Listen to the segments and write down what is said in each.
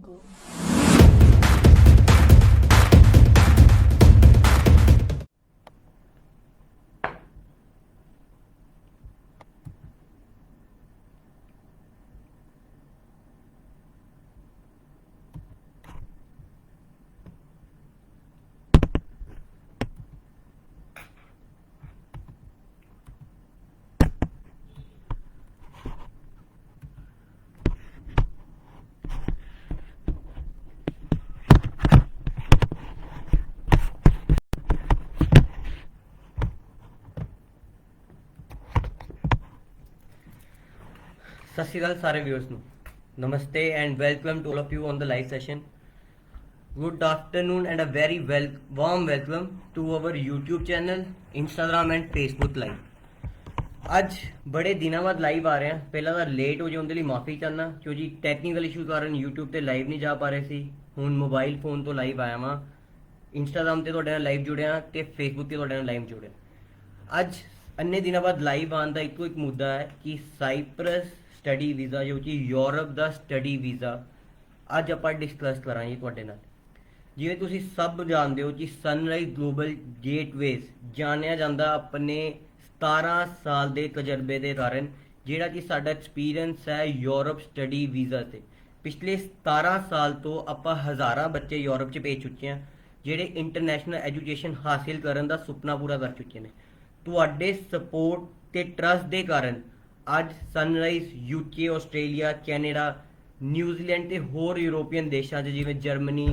go. सत श्री अकाल सारे व्यूअर्स ਨੂੰ नमस्ते and welcome to all of you on the live session. Good afternoon and a very warm welcome to our YouTube channel, Instagram and Facebook live. ਅੱਜ ਬੜੇ ਦਿਨਾਂ ਬਾਅਦ ਲਾਈਵ ਆ ਰਹੇ ਹਾਂ। ਪਹਿਲਾਂ ਤਾਂ ਲੇਟ ਹੋ ਜਾਣ ਦੇ ਲਈ ਮਾਫੀ ਚਾਹੁੰਦਾ ਕਿਉਂਕਿ ਟੈਕਨੀਕਲ ਇਸ਼ੂ ਕਾਰਨ YouTube ਤੇ ਲਾਈਵ ਨਹੀਂ ਜਾ ਪਾ ਰਹੇ ਸੀ। ਹੁਣ ਮੋਬਾਈਲ ਫੋਨ ਤੋਂ ਲਾਈਵ ਆਇਆ ਵਾਂ, Instagram ਤੇ ਤੁਹਾਡੇ ਨਾਲ ਲਾਈਵ ਜੁੜਿਆ ਤੇ Facebook ਤੇ ਤੁਹਾਡੇ ਨਾਲ ਲਾਈਵ ਜੁੜਿਆ। ਅੱਜ ਅੰਨੇ ਦਿਨਾਂ ਬਾਅਦ ਲਾਈਵ ਆਉਣ ਦਾ ਇੱਕੋ ਇੱਕ ਮੁੱਦਾ ਹੈ ਕਿ ਸਾਈਪ੍ਰਸ ਸਟੱਡੀ ਵੀਜ਼ਾ ਜੋ ਕਿ ਯੂਰਪ ਦਾ ਸਟੱਡੀ ਵੀਜ਼ਾ ਅੱਜ ਆਪਾਂ ਡਿਸਕਸ ਕਰਾਂਗੇ ਤੁਹਾਡੇ ਨਾਲ। ਜਿਵੇਂ ਤੁਸੀਂ ਸਭ ਜਾਣਦੇ ਹੋ ਕਿ ਸਨਰਾਈਜ਼ ਗਲੋਬਲ ਗੇਟਵੇਜ਼ ਜਾਣਿਆ ਜਾਂਦਾ ਆਪਣੇ 17 ਸਾਲ ਦੇ ਤਜਰਬੇ ਦੇ ਕਾਰਨ, ਜਿਹੜਾ ਕਿ ਸਾਡਾ ਐਕਸਪੀਰੀਅੰਸ ਹੈ ਯੂਰਪ ਸਟੱਡੀ ਵੀਜ਼ਾ ਤੇ। ਪਿਛਲੇ 17 ਸਾਲ ਤੋਂ ਆਪਾਂ ਹਜ਼ਾਰਾਂ ਬੱਚੇ ਯੂਰਪ 'ਚ ਭੇਜ ਚੁੱਕੇ ਹਾਂ ਜਿਹੜੇ ਇੰਟਰਨੈਸ਼ਨਲ ਐਜੂਕੇਸ਼ਨ ਹਾਸਿਲ ਕਰਨ ਦਾ ਸੁਪਨਾ ਪੂਰਾ ਕਰ ਚੁੱਕੇ ਨੇ। ਤੁਹਾਡੇ ਸਪੋਰਟ ਤੇ ਟਰਸਟ ਦੇ ਕਾਰਨ ਅੱਜ sunrise UK, Australia, Canada, New Zealand ਤੇ ਹੋਰ ਯੂਰੋਪੀਅਨ ਦੇਸ਼ਾਂ 'ਚ ਜਿਵੇਂ ਜਰਮਨੀ,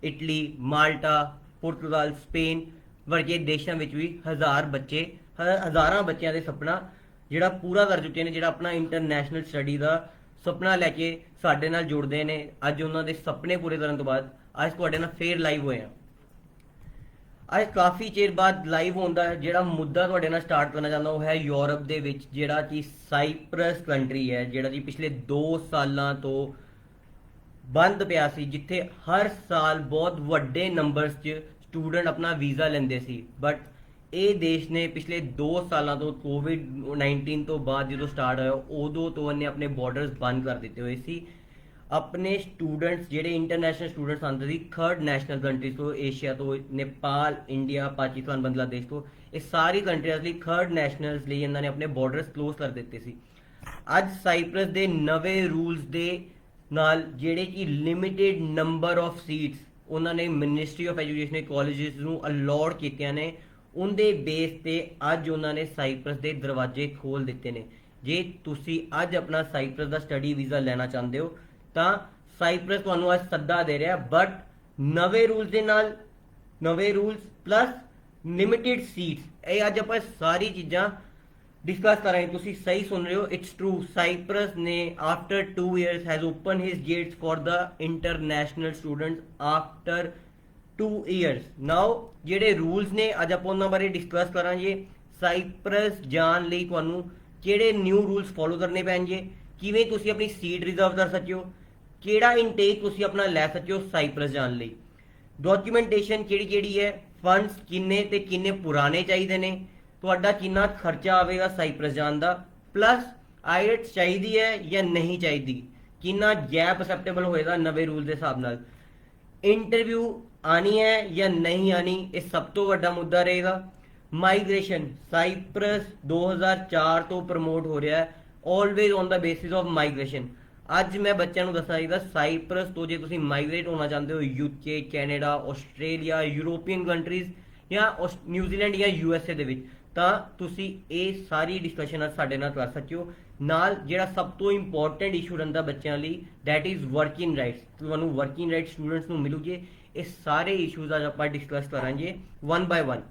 ਇਟਲੀ, ਮਾਲਟਾ, ਪੁਰਤਗਾਲ, ਸਪੇਨ ਵਰਗੇ ਦੇਸ਼ਾਂ ਵਿੱਚ ਵੀ ਹਜ਼ਾਰਾਂ ਬੱਚਿਆਂ ਦੇ ਸੁਪਨਾ ਜਿਹੜਾ ਪੂਰਾ ਕਰ ਚੁੱਕੇ ਨੇ, ਜਿਹੜਾ ਆਪਣਾ ਇੰਟਰਨੈਸ਼ਨਲ ਸਟੱਡੀ ਦਾ ਸੁਪਨਾ ਲੈ ਕੇ ਸਾਡੇ ਨਾਲ ਜੁੜਦੇ ਨੇ। ਅੱਜ ਉਹਨਾਂ ਦੇ ਸੁਪਨੇ ਪੂਰੇ ਕਰਨ ਤੋਂ ਬਾਅਦ ਅੱਜ ਤੁਹਾਡੇ ਨਾਲ ਫੇਰ ਲਾਈਵ ਹੋਏ ਆ। ਅੱਜ ਕਾਫੀ ਚਿਰ ਬਾਅਦ ਲਾਈਵ ਹੁੰਦਾ ਹੈ। ਜਿਹੜਾ ਮੁੱਦਾ ਤੁਹਾਡੇ ਨਾਲ ਸਟਾਰਟ ਕਰਨਾ ਚਾਹੁੰਦਾ ਉਹ ਹੈ ਯੂਰਪ ਦੇ ਵਿੱਚ ਜਿਹੜਾ ਕਿ ਸਾਈਪ੍ਰਸ ਕੰਟਰੀ ਹੈ, ਜਿਹੜਾ ਕਿ ਪਿਛਲੇ 2 ਸਾਲਾਂ ਤੋਂ ਬੰਦ ਪਿਆ ਸੀ, ਜਿੱਥੇ ਹਰ ਸਾਲ ਬਹੁਤ ਵੱਡੇ ਨੰਬਰਸ 'ਚ ਸਟੂਡੈਂਟ ਆਪਣਾ ਵੀਜ਼ਾ ਲੈਂਦੇ ਸੀ। ਬਟ ਇਹ ਦੇਸ਼ ਨੇ ਪਿਛਲੇ 2 ਸਾਲਾਂ ਤੋਂ COVID-19 ਤੋਂ ਬਾਅਦ ਜਦੋਂ ਸਟਾਰਟ ਹੋਇਆ ਉਦੋਂ ਤੋਂ ਇਹਨੇ ਆਪਣੇ ਬਾਰਡਰਸ ਬੰਦ ਕਰ ਦਿੱਤੇ ਹੋਏ ਸੀ। ਆਪਣੇ ਸਟੂਡੈਂਟਸ ਜਿਹੜੇ ਇੰਟਰਨੈਸ਼ਨਲ ਸਟੂਡੈਂਟਸ ਆਉਂਦੇ ਸੀ ਥਰਡ ਨੈਸ਼ਨਲ ਕੰਟਰੀਜ਼ ਤੋਂ, ਏਸ਼ੀਆ ਤੋਂ, ਨੇਪਾਲ, ਇੰਡੀਆ, ਪਾਕਿਸਤਾਨ, ਬੰਗਲਾਦੇਸ਼ ਤੋਂ, ਇਹ ਸਾਰੀ ਕੰਟਰੀਆਂ ਲਈ ਥਰਡ ਨੈਸ਼ਨਲਸ ਲਈ ਇਹਨਾਂ ਨੇ ਆਪਣੇ ਬਾਰਡਰਸ ਕਲੋਜ਼ ਕਰ ਦਿੱਤੇ ਸੀ। ਅੱਜ ਸਾਈਪ੍ਰਸ ਦੇ ਨਵੇਂ ਰੂਲਸ ਦੇ ਨਾਲ ਜਿਹੜੇ ਕਿ ਲਿਮਿਟਿਡ ਨੰਬਰ ਆਫ ਸੀਟਸ ਉਹਨਾਂ ਨੇ ਮਿਨਿਸਟਰੀ ਆਫ ਐਜੂਕੇਸ਼ਨ ਦੇ ਕਾਲਜਿਸ ਨੂੰ ਅਲਾਉਡ ਕੀਤੀਆਂ ਨੇ, ਉਹਦੇ ਬੇਸ ਤੇ ਅੱਜ ਉਹਨਾਂ ਨੇ ਸਾਈਪ੍ਰਸ ਦੇ ਦਰਵਾਜ਼ੇ ਖੋਲ ਦਿੱਤੇ ਨੇ। ਜੇ ਤੁਸੀਂ ਅੱਜ ਆਪਣਾ ਸਾਈਪ੍ਰਸ ਦਾ ਸਟੱਡੀ ਵੀਜ਼ਾ ਲੈਣਾ ਚਾਹੁੰਦੇ ਹੋ ਤਾਂ ਸਾਈਪ੍ਰਸ ਤੁਹਾਨੂੰ ਅੱਜ ਸੱਦਾ ਦੇ ਰਿਹਾ, ਬਟ ਨਵੇਂ ਰੂਲਸ ਦੇ ਨਾਲ, ਨਵੇਂ ਰੂਲਸ ਪਲੱਸ ਲਿਮਿਟਿਡ ਸੀਟਸ, ਇਹ ਅੱਜ ਆਪਾਂ ਸਾਰੀ ਚੀਜ਼ਾਂ ਡਿਸਕਸ ਕਰਾਂਗੇ। ਤੁਸੀਂ ਸਹੀ ਸੁਣ ਰਹੇ ਹੋ, ਇਟਸ ਟਰੂ। ਸਾਈਪ੍ਰਸ ਨੇ after 2 years has open his gates for the international students after 2 years now. ਜਿਹੜੇ ਰੂਲਸ ਨੇ ਅੱਜ ਆਪਾਂ ਉਹਨਾਂ ਬਾਰੇ ਡਿਸਕਸ ਕਰਾਂਗੇ। ਸਾਈਪ੍ਰਸ ਜਾਣ ਲਈ ਤੁਹਾਨੂੰ ਕਿਹੜੇ ਨਿਊ ਰੂਲਸ ਫੋਲੋ ਕਰਨੇ ਪੈਣਗੇ, ਕਿਵੇਂ ਤੁਸੀਂ ਆਪਣੀ ਸੀਟ ਰਿਜ਼ਰਵ ਕਰ ਸਕਦੇ ਹੋ, ਕਿਹੜਾ ਇਨਟੇਕ ਤੁਸੀਂ ਆਪਣਾ ਲੈ ਸਕਦੇ ਹੋ ਸਾਈਪ੍ਰਸ ਜਾਣ ਲਈ, ਡਾਕੂਮੈਂਟੇਸ਼ਨ ਕਿਹੜੀ ਹੈ, ਫੰਡਸ ਕਿੰਨੇ ਤੇ ਕਿੰਨੇ ਪੁਰਾਣੇ ਚਾਹੀਦੇ ਨੇ, ਤੁਹਾਡਾ ਕਿੰਨਾ ਖਰਚਾ ਆਵੇਗਾ ਸਾਈਪ੍ਰਸ ਜਾਣ ਦਾ, ਪਲੱਸ ਆਈਲੈਟਸ ਚਾਹੀਦੀ ਹੈ ਜਾਂ ਨਹੀਂ ਚਾਹੀਦੀ, ਕਿੰਨਾ ਗੈਪ ਅਸੈਪਟੇਬਲ ਹੋਏਗਾ ਨਵੇਂ ਰੂਲ ਦੇ ਹਿਸਾਬ ਨਾਲ, ਇੰਟਰਵਿਊ ਆਣੀ ਹੈ ਜਾਂ ਨਹੀਂ ਆਣੀ, ਇਹ ਸਭ ਤੋਂ ਵੱਡਾ ਮੁੱਦਾ ਰਹੇਗਾ। ਮਾਈਗ੍ਰੇਸ਼ਨ ਸਾਈਪ੍ਰਸ 2004 ਤੋਂ ਪ੍ਰਮੋਟ ਹੋ ਰਿਹਾ ਹੈ, always on the basis of migration. ਅੱਜ ਮੈਂ ਬੱਚਿਆਂ ਨੂੰ ਦੱਸਾਂ ਚਾਹੀਦਾ ਸਾਈਪ੍ਰਸ ਤੋਂ ਜੇ ਤੁਸੀਂ ਮਾਈਗ੍ਰੇਟ ਹੋਣਾ ਚਾਹੁੰਦੇ ਹੋ UK, Canada, Australia, European countries ਜਾਂ ਨਿਊਜ਼ੀਲੈਂਡ ਜਾਂ USA ਦੇ ਵਿੱਚ, ਤਾਂ ਤੁਸੀਂ ਇਹ ਸਾਰੀ ਡਿਸਕਸ਼ਨ ਅੱਜ ਸਾਡੇ ਨਾਲ ਕਰ ਸਕਦੇ ਹੋ। ਨਾਲ ਜਿਹੜਾ ਸਭ ਤੋਂ ਇੰਪੋਰਟੈਂਟ ਇਸ਼ੂ ਰਹਿੰਦਾ ਬੱਚਿਆਂ ਲਈ, ਦੈਟ ਇਜ਼ ਵਰਕਿੰਗ ਰਾਈਟਸ। ਤੁਹਾਨੂੰ ਵਰਕਿੰਗ ਰਾਈਟਸ ਸਟੂਡੈਂਟਸ ਨੂੰ ਮਿਲੂਗੇ। ਇਹ ਸਾਰੇ ਇਸ਼ੂਜ਼ ਅੱਜ ਆਪਾਂ ਡਿਸਕਸ ਕਰਾਂਗੇ 1 by 1।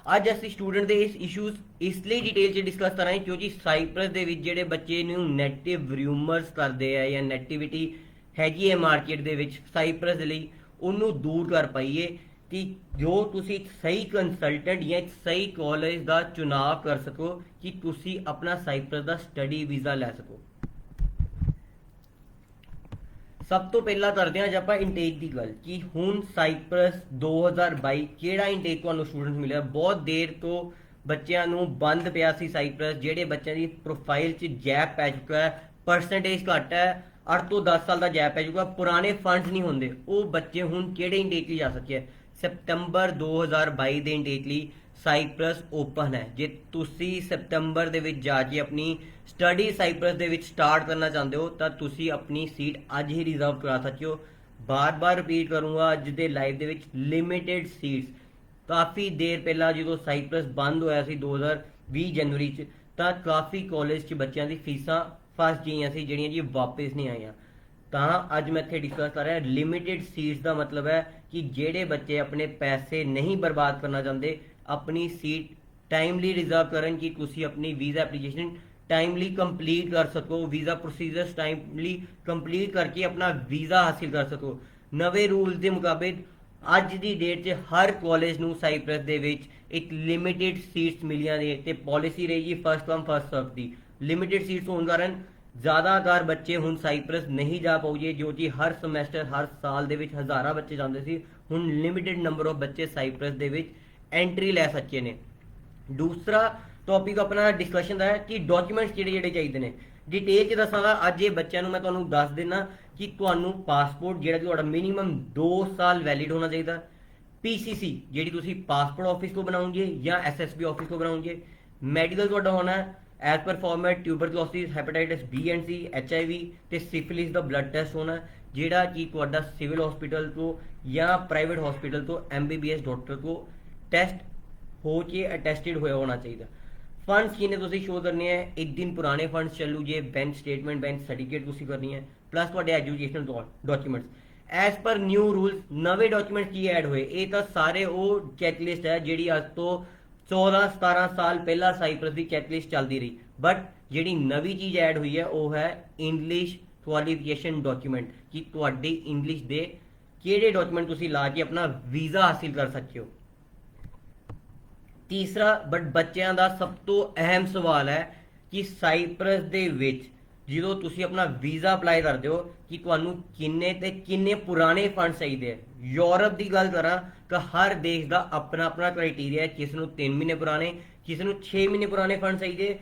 ਅੱਜ ਅਸੀਂ ਸਟੂਡੈਂਟ ਦੇ ਇਸ ਇਸ਼ੂਜ਼ ਇਸ ਲਈ ਡਿਟੇਲ 'ਚ ਡਿਸਕਸ ਕਰਾਂਗੇ ਕਿਉਂਕਿ ਸਾਈਪ੍ਰਸ ਦੇ ਵਿੱਚ ਜਿਹੜੇ ਬੱਚੇ ਨੂੰ ਨੈਗੇਟਿਵ ਰਿਊਮਰਸ ਕਰਦੇ ਆ ਜਾਂ ਨੈਗੇਟਿਵਿਟੀ ਹੈਗੀ ਹੈ ਮਾਰਕੀਟ ਦੇ ਵਿੱਚ ਸਾਈਪ੍ਰਸ ਦੇ ਲਈ, ਉਹਨੂੰ ਦੂਰ ਕਰ ਪਾਈਏ ਕਿ ਜੋ ਤੁਸੀਂ ਇੱਕ ਸਹੀ ਕੰਸਲਟੈਂਟ ਜਾਂ ਇੱਕ ਸਹੀ ਕਾਲਜ ਦਾ ਚੁਣਾਵ ਕਰ ਸਕੋ ਕਿ ਤੁਸੀਂ ਆਪਣਾ ਸਾਈਪ੍ਰਸ ਦਾ ਸਟੱਡੀ ਵੀਜ਼ਾ ਲੈ ਸਕੋ। ਸਭ ਤੋਂ ਪਹਿਲਾਂ ਕਰਦੇ ਹਾਂ ਜੇ ਆਪਾਂ ਇਨਟੇਕ ਦੀ ਗੱਲ ਕਿ ਹੁਣ ਸਾਈਪ੍ਰਸ 2022 ਕਿਹੜਾ ਇਨਟੇਕ ਤੁਹਾਨੂੰ ਸਟੂਡੈਂਟਸ ਮਿਲਿਆ। ਬਹੁਤ ਦੇਰ ਤੋਂ ਬੱਚਿਆਂ ਨੂੰ ਬੰਦ ਪਿਆ ਸੀ ਸਾਈਪ੍ਰਸ, ਜਿਹੜੇ ਬੱਚਿਆਂ ਦੀ ਪ੍ਰੋਫਾਈਲ 'ਚ ਗੈਪ ਪੈ ਚੁੱਕਾ ਹੈ, ਪਰਸੈਂਟੇਜ ਘੱਟ ਹੈ, 8 ਤੋਂ 10 ਸਾਲ ਦਾ ਗੈਪ ਪੈ ਜਾਊਗਾ, ਪੁਰਾਣੇ ਫੰਡਸ ਨਹੀਂ ਹੁੰਦੇ। ਉਹ ਬੱਚੇ ਹੁਣ ਕਿਹੜੇ ਇੰਟੇਕ ਲਈ ਜਾ ਸਕੇ ਹੈ? ਸਤੰਬਰ 2022 ਦੇ ਇੰਟੇਕ ਲਈ ਸਾਈਪ੍ਰਸ ਓਪਨ ਹੈ। ਜੇ ਤੁਸੀਂ ਸਤੰਬਰ ਦੇ ਵਿੱਚ ਜਾ ਕੇ ਆਪਣੀ ਸਟੱਡੀ ਸਾਈਪ੍ਰਸ ਦੇ ਵਿੱਚ ਸਟਾਰਟ ਕਰਨਾ ਚਾਹੁੰਦੇ ਹੋ ਤਾਂ ਤੁਸੀਂ ਆਪਣੀ ਸੀਟ ਅੱਜ ਹੀ ਰਿਜ਼ਰਵ ਕਰਾ ਸਕਦੇ ਹੋ। ਬਾਰ-ਬਾਰ ਰਿਪੀਟ ਕਰੂੰਗਾ, ਅੱਜ ਦੇ ਲਾਈਵ ਦੇ ਵਿੱਚ ਲਿਮਿਟਿਡ ਸੀਟਸ। ਕਾਫੀ ਦੇਰ ਪਹਿਲਾਂ ਜਦੋਂ ਸਾਈਪ੍ਰਸ ਬੰਦ ਹੋਇਆ ਸੀ 2020 ਜਨਵਰੀ 'ਚ, ਤਾਂ ਕਾਫੀ ਕਾਲਜ 'ਚ ਬੱਚਿਆਂ ਦੀ ਫੀਸਾਂ ਫਸ ਗਈਆਂ ਸੀ ਜਿਹੜੀਆਂ ਜੀ ਵਾਪਸ ਨਹੀਂ ਆਈਆਂ। ਤਾਂ ਅੱਜ ਮੈਂ ਇੱਥੇ ਡਿਸਕਸ ਕਰ ਰਿਹਾ ਲਿਮਿਟਿਡ ਸੀਟਸ ਦਾ ਮਤਲਬ ਹੈ ਕਿ ਜਿਹੜੇ ਬੱਚੇ ਆਪਣੇ ਪੈਸੇ ਨਹੀਂ ਬਰਬਾਦ ਕਰਨਾ ਚਾਹੁੰਦੇ, ਆਪਣੀ ਸੀਟ ਟਾਈਮਲੀ ਰਿਜ਼ਰਵ ਕਰਨ ਕਿ ਤੁਸੀਂ ਆਪਣੀ ਵੀਜ਼ਾ ਐਪਲੀਕੇਸ਼ਨ टाइमली कंप्लीट कर सको, वीज़ा प्रोसीजर्स टाइमली कंप्लीट करके अपना वीज़ा हासिल कर सको। नवे रूल के मुताबिक अज की डेट च हर कॉलेज नूं साइप्रस दे विच एक लिमिटेड सीट्स मिलियां ने ते पॉलिसी रहेगी फर्स्ट कम फर्स्ट सर्व दी। लिमिटेड सीट्स होने कारण ज़्यादातर बच्चे हुण साइप्रस नहीं जा पाओगे, जो कि हर समैसटर हर साल दे विच हज़ारां बच्चे जांदे सी, हुण लिमिटेड नंबर ऑफ बच्चे साइप्रस दे विच एंट्री लै सके ने। दूसरा टॉपिक अपना डिस्कशन का है कि डॉक्यूमेंट्स किहड़े चाहिए ने। डिटेल च दसांगा अज ये बच्चों मैं तुहानूं दस देना कि तुहानूं पासपोर्ट जिहड़ा तुहाडा मिनीमम 2 साल वैलिड होना चाहिए। पीसीसी जिहड़ी तुसीं पासपोर्ट ऑफिस तो बनाओगे या एसएसबी ऑफिस तो बनाओगे। मैडिकल तुहाडा होना है as per format tuberculosis, hepatitis B and C, HIV ते सिफिलिस का ब्लड टेस्ट होना जिहड़ा कि तुहाडा सिविल हॉस्पिटल तो या प्राइवेट हॉस्पिटल तो MBBS डॉक्टर को टेस्ट हो के अटैस्टेड होया होना चाहिए। फंड्स किन्ने तुसीं शो करने हैं, एक दिन पुराने फंड्स चलू जे, बैंक स्टेटमेंट बैंक सर्टिफिकेट तुसीं करनी है, प्लस तुहाडे educational documents. As per new rules नवे डॉक्यूमेंट्स की ऐड होए, ये तो सारे वो चैकलिस्ट है जिहड़ी अज तो 14-17 साल पहला साइप्रस की चैकलिस्ट चलती रही। बट जिहड़ी नवी चीज़ ऐड हुई है वो है इंग्लिश क्वालिफिकेशन डॉक्यूमेंट कि तुहाडी इंग्लिश दे किहड़े डॉक्यूमेंट तुसीं ला के अपना वीज़ा हासिल कर सकते हो। तीसरा बट बच्चों का सब तो अहम सवाल है कि साइप्रस दे विच जो तुसी अपना वीज़ा अप्लाई करते हो कि तुहानू किन्ने ते किन्ने पुराने फंड चाहिए। यूरोप की गल करा तो हर देश का अपना अपना क्राइटेरिया है, किसी को 3 महीने पुराने, किसी को 6 महीने पुराने फंड चाहिए।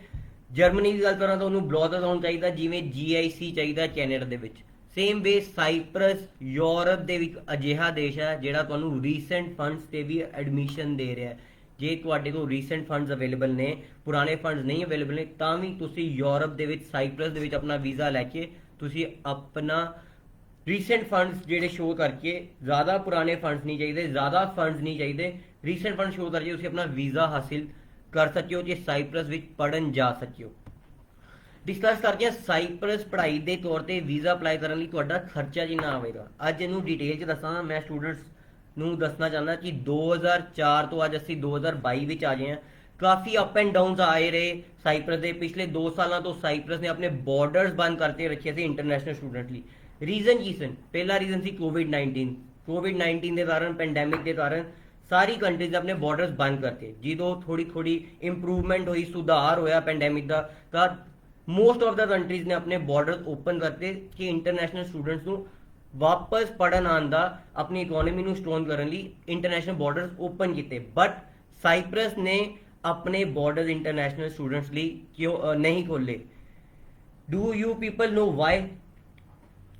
जर्मनी की गल करा तो उन्होंने ब्लॉक अकाउंट चाहिए जिमें GIC चाहिए कैनेडा दे विच। सेम वे साइप्रस यूरोप दे विच अजिहा देश है जिहड़ा तुहानू रीसेंट फंड्स ते भी एडमिशन दे रहा है। जे तुहाडे कोल रीसेंट फंड्स अवेलेबल ने, पुराने फंड्स नहीं अवेलेबल ने, तां भी तुसी यूरोप दे विच साइप्रस दे विच अपना वीज़ा लैके तुसी अपना रीसेंट फंड्स जिहड़े शो करके, ज़्यादा पुराने फंड्स नहीं चाहिए, ज़्यादा फंड्स नहीं चाहिए, रीसेंट फंड शो करके तुसी अपना वीज़ा हासिल कर सकते हो, जे साइप्रस विच पढ़न जा सकते हो। डिस्कस करते हैं साइप्रस पढ़ाई के तौर पर वीज़ा अप्लाई करने लई तुहाडा खर्चा कितना आवेगा। अज इहनूं डिटेल च दसांगा। मैं स्टूडेंट्स ਨੂੰ ਦੱਸਣਾ ਚਾਹੁੰਦਾ कि 2004 ਤੋਂ ਅੱਜ ਅਸੀਂ 2022 ਵਿੱਚ ਆ ਗਏ ਹਾਂ। ਕਾਫੀ ਅਪ ਐਂਡ ਡਾਊਨਸ ਆਏ ਰਹੇ ਸਾਈਪ੍ਰਸ ਦੇ। ਪਿਛਲੇ 2 ਸਾਲਾਂ ਤੋਂ ਸਾਈਪ੍ਰਸ ਨੇ ਆਪਣੇ ਬਾਰਡਰਸ ਬੰਦ ਕਰਕੇ ਰੱਖੇ ਸੀ ਇੰਟਰਨੈਸ਼ਨਲ ਸਟੂਡੈਂਟ ਲਈ। ਰੀਜ਼ਨ ਕੀ ਸਨ? ਪਹਿਲਾ ਰੀਜ਼ਨ ਸੀ ਕੋਵਿਡ-19 ਦੇ ਕਾਰਨ, ਪੈਂਡੈਮਿਕ ਦੇ ਕਾਰਨ ਸਾਰੀ ਕੰਟਰੀਜ਼ ਨੇ ਆਪਣੇ ਬਾਰਡਰਸ ਬੰਦ ਕਰਤੇ। ਜਦੋਂ ਥੋੜੀ ਇੰਪਰੂਵਮੈਂਟ ਹੋਈ, ਸੁਧਾਰ ਹੋਇਆ ਪੈਂਡੈਮਿਕ ਦਾ, ਤਾਂ ਮੋਸਟ ਆਫ ਦਾ ਕੰਟਰੀਜ਼ ਨੇ ਆਪਣੇ ਬਾਰਡਰਸ ਓਪਨ ਕਰਤੇ ਕਿ ਇੰਟਰਨੈਸ਼ਨਲ ਸਟੂਡੈਂट्स ਨੂੰ वापस पढ़न आंदा, अपनी इकोनॉमी ਨੂੰ स्ट्रॉन्ग करने ਲਈ इंटरनेशनल बॉर्डर्स ओपन किए। बट साइप्रस ने अपने बॉर्डर्स इंटरनेशनल स्टूडेंट्स ਲਈ क्यों नहीं खोले? Do you people know why?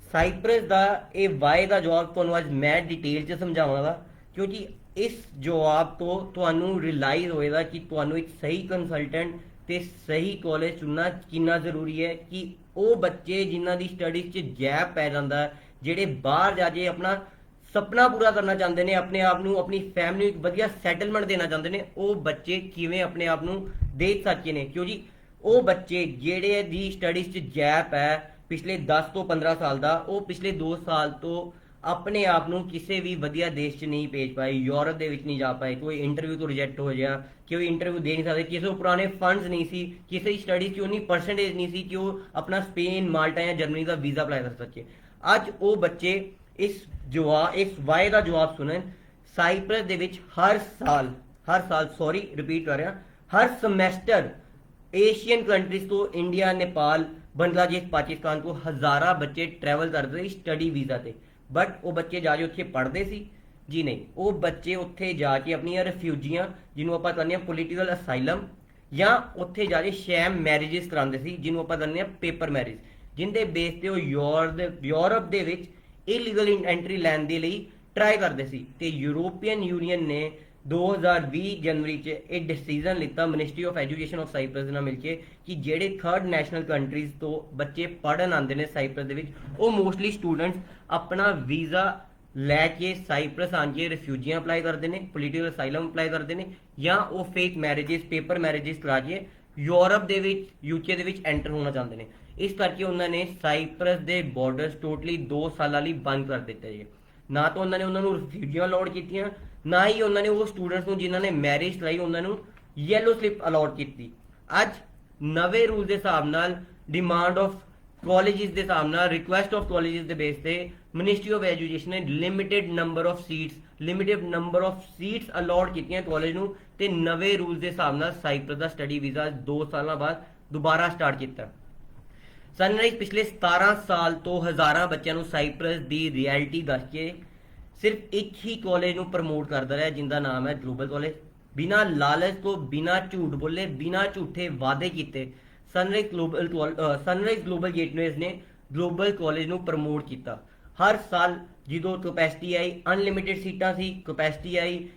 Cyprus का ये वाई का जवाब ਤੁਹਾਨੂੰ ਅੱਜ मैं डिटेल च समझावांगा, क्योंकि इस जवाब तो ਤੁਹਾਨੂੰ रियलाइज होएगा कि ਤੁਹਾਨੂੰ एक सही कंसल्टेंट ਤੇ सही कॉलेज चुनना कितना जरूरी है कि वो बच्चे जिन्हों की स्टडीज च गैप पै जाता है, ਜਿਹੜੇ ਬਾਹਰ ਜਾ ਕੇ ਆਪਣਾ ਸੁਪਨਾ ਪੂਰਾ ਕਰਨਾ ਚਾਹੁੰਦੇ ਨੇ, ਆਪਣੇ ਆਪ ਨੂੰ ਆਪਣੀ ਫੈਮਿਲੀ ਨੂੰ ਵਧੀਆ ਸੈਟਲਮੈਂਟ ਦੇਣਾ ਚਾਹੁੰਦੇ ਨੇ, ਉਹ ਬੱਚੇ ਕਿਵੇਂ ਆਪਣੇ ਆਪ ਨੂੰ ਦੇ ਸਕਦੇ ਨੇ? ਕਿਉਂਕਿ ਉਹ ਬੱਚੇ ਜਿਹੜੇ ਦੀ ਸਟੱਡੀਜ਼ 'ਚ ਗੈਪ ਹੈ ਪਿਛਲੇ 10 ਤੋਂ 15 ਸਾਲ ਦਾ, ਉਹ ਪਿਛਲੇ 2 ਸਾਲ ਤੋਂ ਆਪਣੇ ਆਪ ਨੂੰ ਕਿਸੇ ਵੀ ਵਧੀਆ ਦੇਸ਼ 'ਚ ਨਹੀਂ ਭੇਜ ਪਾਏ, ਯੂਰਪ ਦੇ ਵਿੱਚ ਨਹੀਂ ਜਾ ਪਾਏ, ਕੋਈ ਇੰਟਰਵਿਊ ਤੋਂ ਰਿਜੈਕਟ ਹੋ ਗਿਆ, ਕੋਈ ਇੰਟਰਵਿਊ ਦੇ ਨਹੀਂ ਸਕਦੇ, ਕਿਸੇ ਕੋਲ ਪੁਰਾਣੇ ਫੰਡਸ ਨਹੀਂ ਸੀ, ਕਿਸੇ ਦੀ ਸਟੱਡੀਜ਼ 'ਚ ਉਨੀ ਪਰਸੈਂਟੇਜ ਨਹੀਂ ਸੀ ਕਿ ਉਹ ਆਪਣਾ ਸਪੇਨ, ਮਾਲਟਾ ਜਾਂ ਜਰਮਨੀ ਦਾ ਵੀਜ਼ਾ ਅਪਲਾਈ ਕਰ ਸਕੇ। ਅੱਜ ਉਹ ਬੱਚੇ ਇਸ ਵਾਏ ਦਾ ਜਵਾਬ ਸੁਣਨ। ਸਾਈਪ੍ਰਸ ਦੇ ਵਿੱਚ ਹਰ ਸਾਲ ਰਿਪੀਟ ਕਰ ਰਿਹਾ, ਹਰ ਸਮੈਸਟਰ एशियन कंट्रीज तो इंडिया, नेपाल, बांग्लादेश, पाकिस्तान को हज़ारा बच्चे ट्रैवल करते स्टडी वीज़ा ते। बट वो बच्चे जाके उत्थे पढ़ते सी जी नहीं, वो बच्चे उत्थे जाके अपनी रिफ्यूजियां जिन्होंने आप कहते हैं पोलिटिकल असाइलम, या उत्थे जाके शैम मैरिजेस कराते सी जिन्होंने आप कहते हैं पेपर मैरिज। ਜਿੰਦੇ ਬੇਸ ਤੇ ਉਹ ਯੂਰਪ ਦੇ ਵਿੱਚ ਇਲੀਗਲ ਐਂਟਰੀ ਲੈਣ ਦੇ ਲਈ ਟਰਾਈ ਕਰਦੇ ਸੀ ਤੇ ਯੂਰੋਪੀਅਨ ਯੂਨੀਅਨ ਨੇ 2020 ਜਨਵਰੀ 'ਚ ਇਹ ਡਿਸੀਜਨ ਲਿੱਤਾ ministry of education of Cyprus ਨਾਲ ਮਿਲ ਕੇ ਕਿ ਜਿਹੜੇ ਥਰਡ ਨੈਸ਼ਨਲ ਕੰਟਰੀਜ਼ ਤੋਂ ਬੱਚੇ ਪੜ੍ਹਨ ਆਉਂਦੇ ਨੇ ਸਾਈਪ੍ਰਸ ਦੇ ਵਿੱਚ, ਉਹ ਮੋਸਟਲੀ ਸਟੂਡੈਂਟਸ ਆਪਣਾ ਵੀਜ਼ਾ ਲੈ ਕੇ ਸਾਈਪ੍ਰਸ ਆਣ ਕੇ ਰਿਫਿਊਜੀਆਂ ਅਪਲਾਈ ਕਰਦੇ ਨੇ, ਪੋਲੀਟੀਕਲ ਅਸਾਈਲਮ ਅਪਲਾਈ ਕਰਦੇ ਨੇ, ਜਾਂ ਉਹ ਫੇਕ ਮੈਰਿजेस ਪੇਪਰ ਮੈਰਿजेस ਕਰਾ ਕੇ ਯੂਰਪ ਦੇ ਵਿੱਚ ਯੂਕੇ ਦੇ ਵਿੱਚ ਐਂਟਰ ਹੋਣਾ ਚਾਹੁੰਦੇ ਨੇ। ਇਸ ਕਰਕੇ ਉਹਨਾਂ ਨੇ ਸਾਈਪ੍ਰਸ ਦੇ ਬਾਰਡਰਸ ਟੋਟਲੀ 2 ਸਾਲਾਂ ਲਈ ਬੰਦ ਕਰ ਦਿੱਤੇ ਜੀ। ਨਾ ਤਾਂ ਉਹਨਾਂ ਨੇ ਉਹਨਾਂ ਨੂੰ ਰਿਫਿਊਜੀਆਂ ਅਲਾਉਡ ਕੀਤੀਆਂ, ਨਾ ਹੀ ਉਹਨਾਂ ਨੇ ਉਹ ਸਟੂਡੈਂਟਸ ਨੂੰ ਜਿਨ੍ਹਾਂ ਨੇ ਮੈਰਿਜ ਕਰਾਈ ਉਹਨਾਂ ਨੂੰ ਯੈਲੋ ਸਲਿੱਪ ਅਲਾਉਡ ਕੀਤੀ। ਅੱਜ ਨਵੇਂ ਰੂਲ ਦੇ ਹਿਸਾਬ ਨਾਲ ਡਿਮਾਂਡ ਆਫ ਕਾਲਜਿਸ ਦੇ ਹਿਸਾਬ ਨਾਲ ਰਿਕੁਐਸਟ ਆਫ ਕਾਲਜਿਸ ਦੇ ਬੇਸ ਤੇ ਮਿਨਿਸਟਰੀ ਆਫ ਐਜੂਕੇਸ਼ਨ ਨੇ limited number of seats allowed ਕੀਤੀਆਂ ਕਾਲਜ ਨੂੰ ਤੇ ਨਵੇਂ ਰੂਲ ਦੇ ਹਿਸਾਬ ਨਾਲ ਸਾਈਪ੍ਰਸ ਦਾ ਸਟੱਡੀ ਵੀਜ਼ਾ 2 ਸਾਲਾਂ ਬਾਅਦ ਦੁਬਾਰਾ ਸਟਾਰਟ ਕੀਤਾ। ਸਨਰਾਈਜ਼ ਪਿਛਲੇ 17 ਸਾਲ ਤੋਂ ਹਜ਼ਾਰਾਂ ਬੱਚਿਆਂ ਨੂੰ ਸਾਈਪ੍ਰਸ ਦੀ ਰਿਐਲਿਟੀ ਦੱਸ ਕੇ ਸਿਰਫ ਇੱਕ ਹੀ ਕਾਲਜ ਨੂੰ ਪ੍ਰਮੋਟ ਕਰਦਾ ਰਿਹਾ ਜਿੰਦਾ ਨਾਮ ਹੈ ਗਲੋਬਲ ਕਾਲਜ। ਬਿਨਾਂ ਲਾਲਚ ਤੋਂ, ਬਿਨਾਂ ਝੂਠ ਬੋਲੇ, ਬਿਨਾਂ ਝੂਠੇ ਵਾਅਦੇ ਕੀਤੇ ਸਨਰਾਈਜ਼ ਗਲੋਬਲ ਗੇਟਵੇਜ਼ ਨੇ ਗਲੋਬਲ ਕਾਲਜ ਨੂੰ ਪ੍ਰਮੋਟ ਕੀਤਾ। ਹਰ ਸਾਲ ਜਦੋਂ ਕਪੈਸਿਟੀ ਆਈ, ਅਨਲਿਮਿਟਿਡ ਸੀਟਾਂ ਸੀ, ਕਪੈਸਿਟੀ ਆਈ,